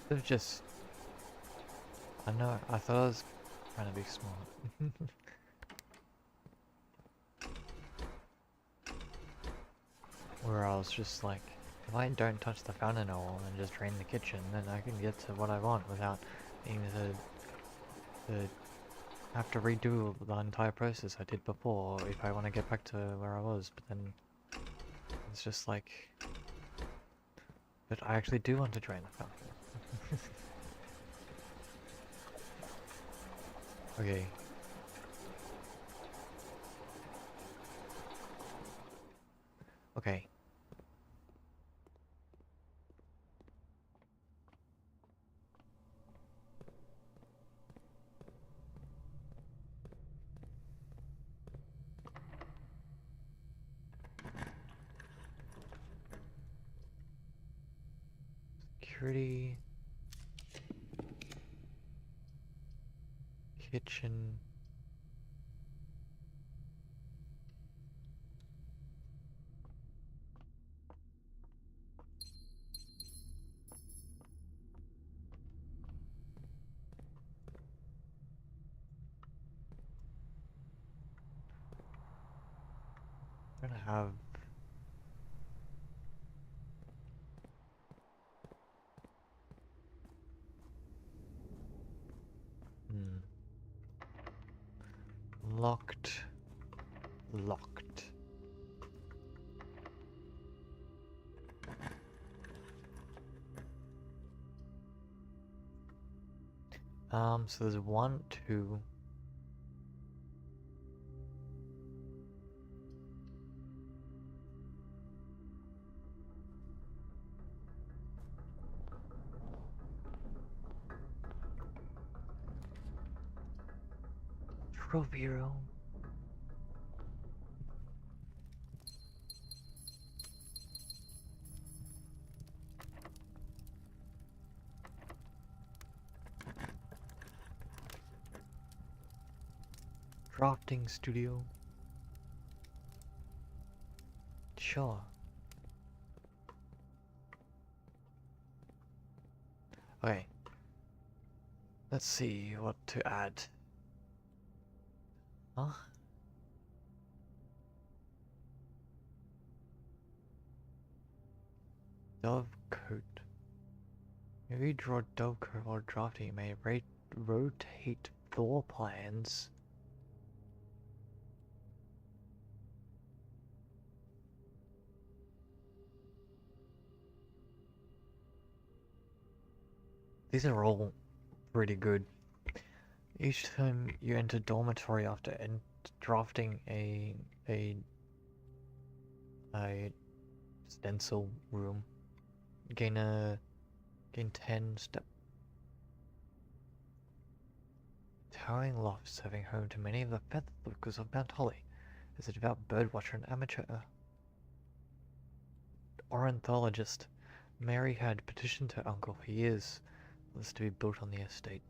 They're just... I know, I thought I was trying to be smart. Where I was just like, if I don't touch the fountain at all and just drain the kitchen, then I can get to what I want without needing to have to redo the entire process I did before if I want to get back to where I was. But then it's just like, but I actually do want to drain the fountain. Okay. Okay. Security. Kitchen. I'm gonna have... Locked. Locked. So there's 1, 2. Trophy room. Drafting studio. Sure. Okay. Let's see what to add. Huh? Dove coat. If you draw dove coat while drafting, you may rotate floor plans. These are all pretty good. Each time you enter dormitory after drafting a stencil room, gain 10 step. Towering loft serving home to many of the feathered locals of Mount Holly. As a devout birdwatcher and amateur ornithologist, Mary had petitioned her uncle for years for this to be built on the estate.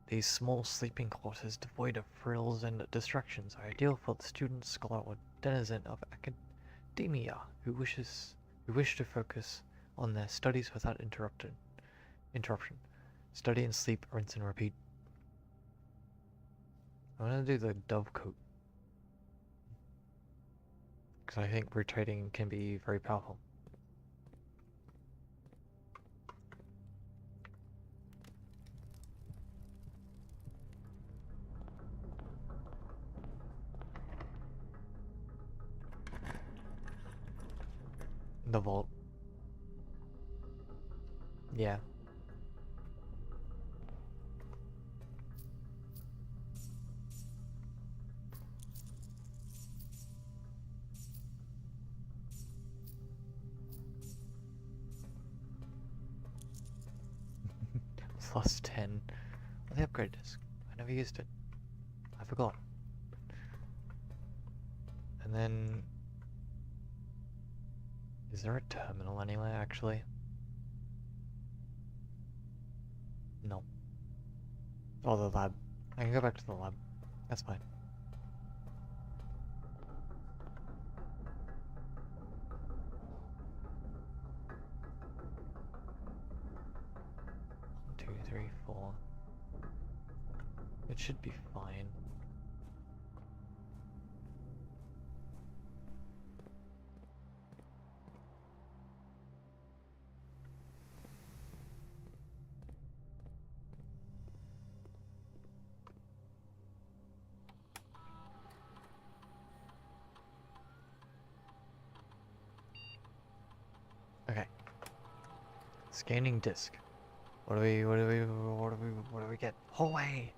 These small sleeping quarters devoid of frills and distractions are ideal for the student, scholar, or denizen of academia who wish to focus on their studies without interruption. Study and sleep, rinse and repeat. I'm gonna do the dove coat because I think rotating can be very powerful. The vault. Yeah. Plus 10. Well, the upgrade disc. I never used it. I forgot. And then... Is there a terminal anywhere, actually? No. Oh, the lab. I can go back to the lab. That's fine. One, two, three, four. It should be fine. Okay. Scanning disk. What do we get? Hallway!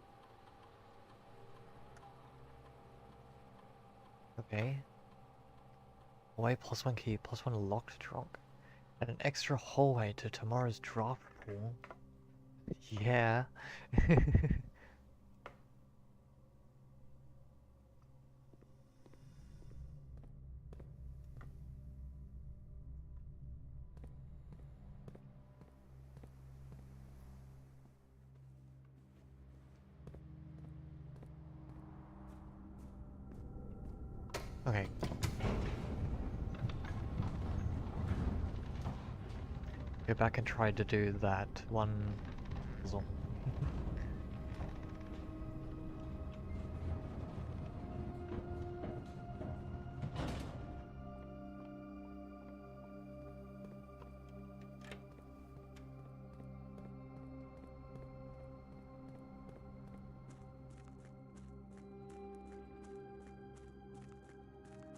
Okay. Hallway plus 1 key, plus 1 locked trunk. And an extra hallway to tomorrow's draft pool. Yeah. Okay. Go back and try to do that one puzzle.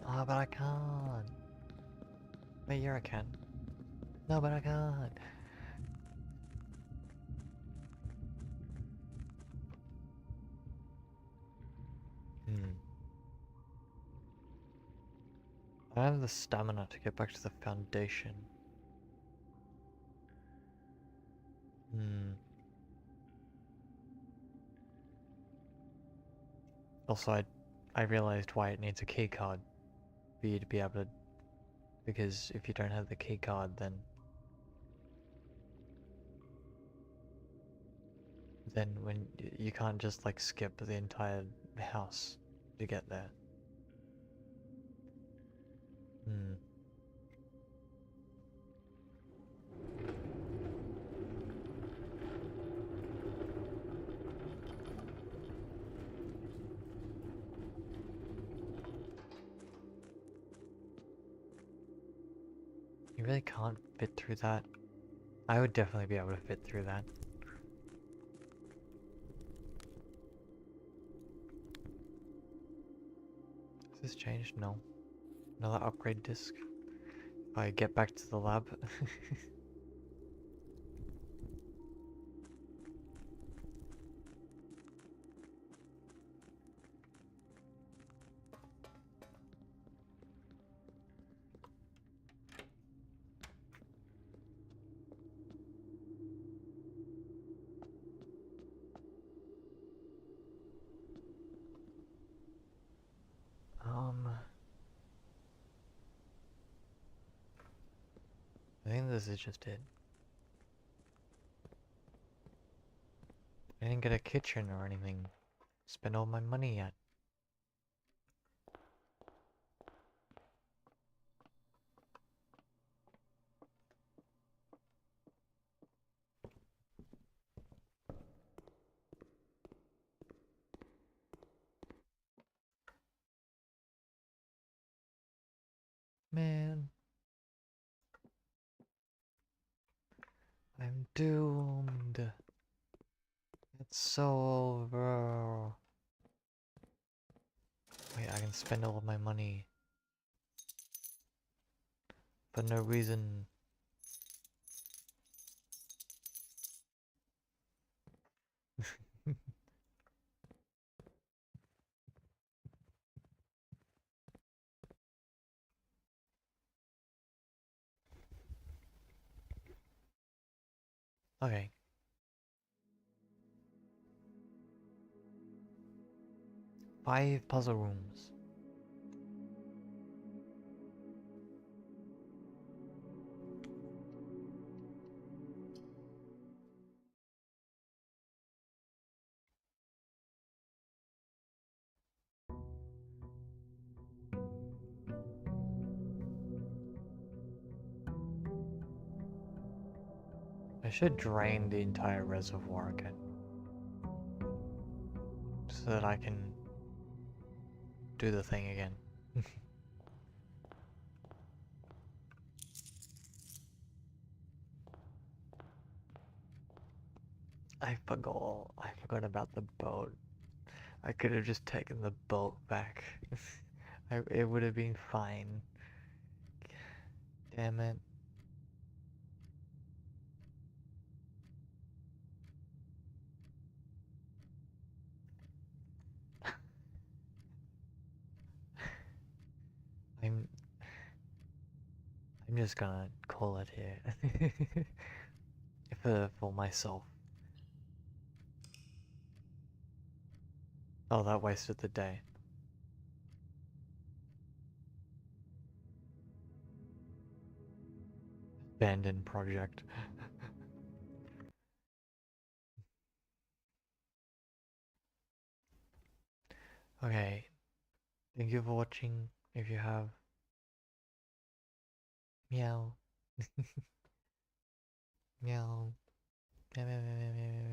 Oh, but I can't. Wait, yeah, I can. No, but I can't. I have the stamina to get back to the foundation. Also, I realized why it needs a key card for you to be able to, because if you don't have the key card, then when you can't just like skip the entire house to get there. You really can't fit through that. I would definitely be able to fit through that. Has this changed? No. Another upgrade disc. If I get back to the lab. I think this is just it. I I didn't get a kitchen or anything. Spend all my money yet. Man, I'm doomed. It's so over. Wait, I can spend all of my money for no reason. Okay. Five puzzle rooms. I should drain the entire reservoir again. So that I can do the thing again. I forgot about the boat. I could have just taken the boat back. It would have been fine. Damn it. I'm I'm just gonna call it here. For myself. Oh, that wasted the day. Abandoned project. Okay. Thank you for watching. If you have. Meow. Meow. Meow, meow, meow, meow, meow.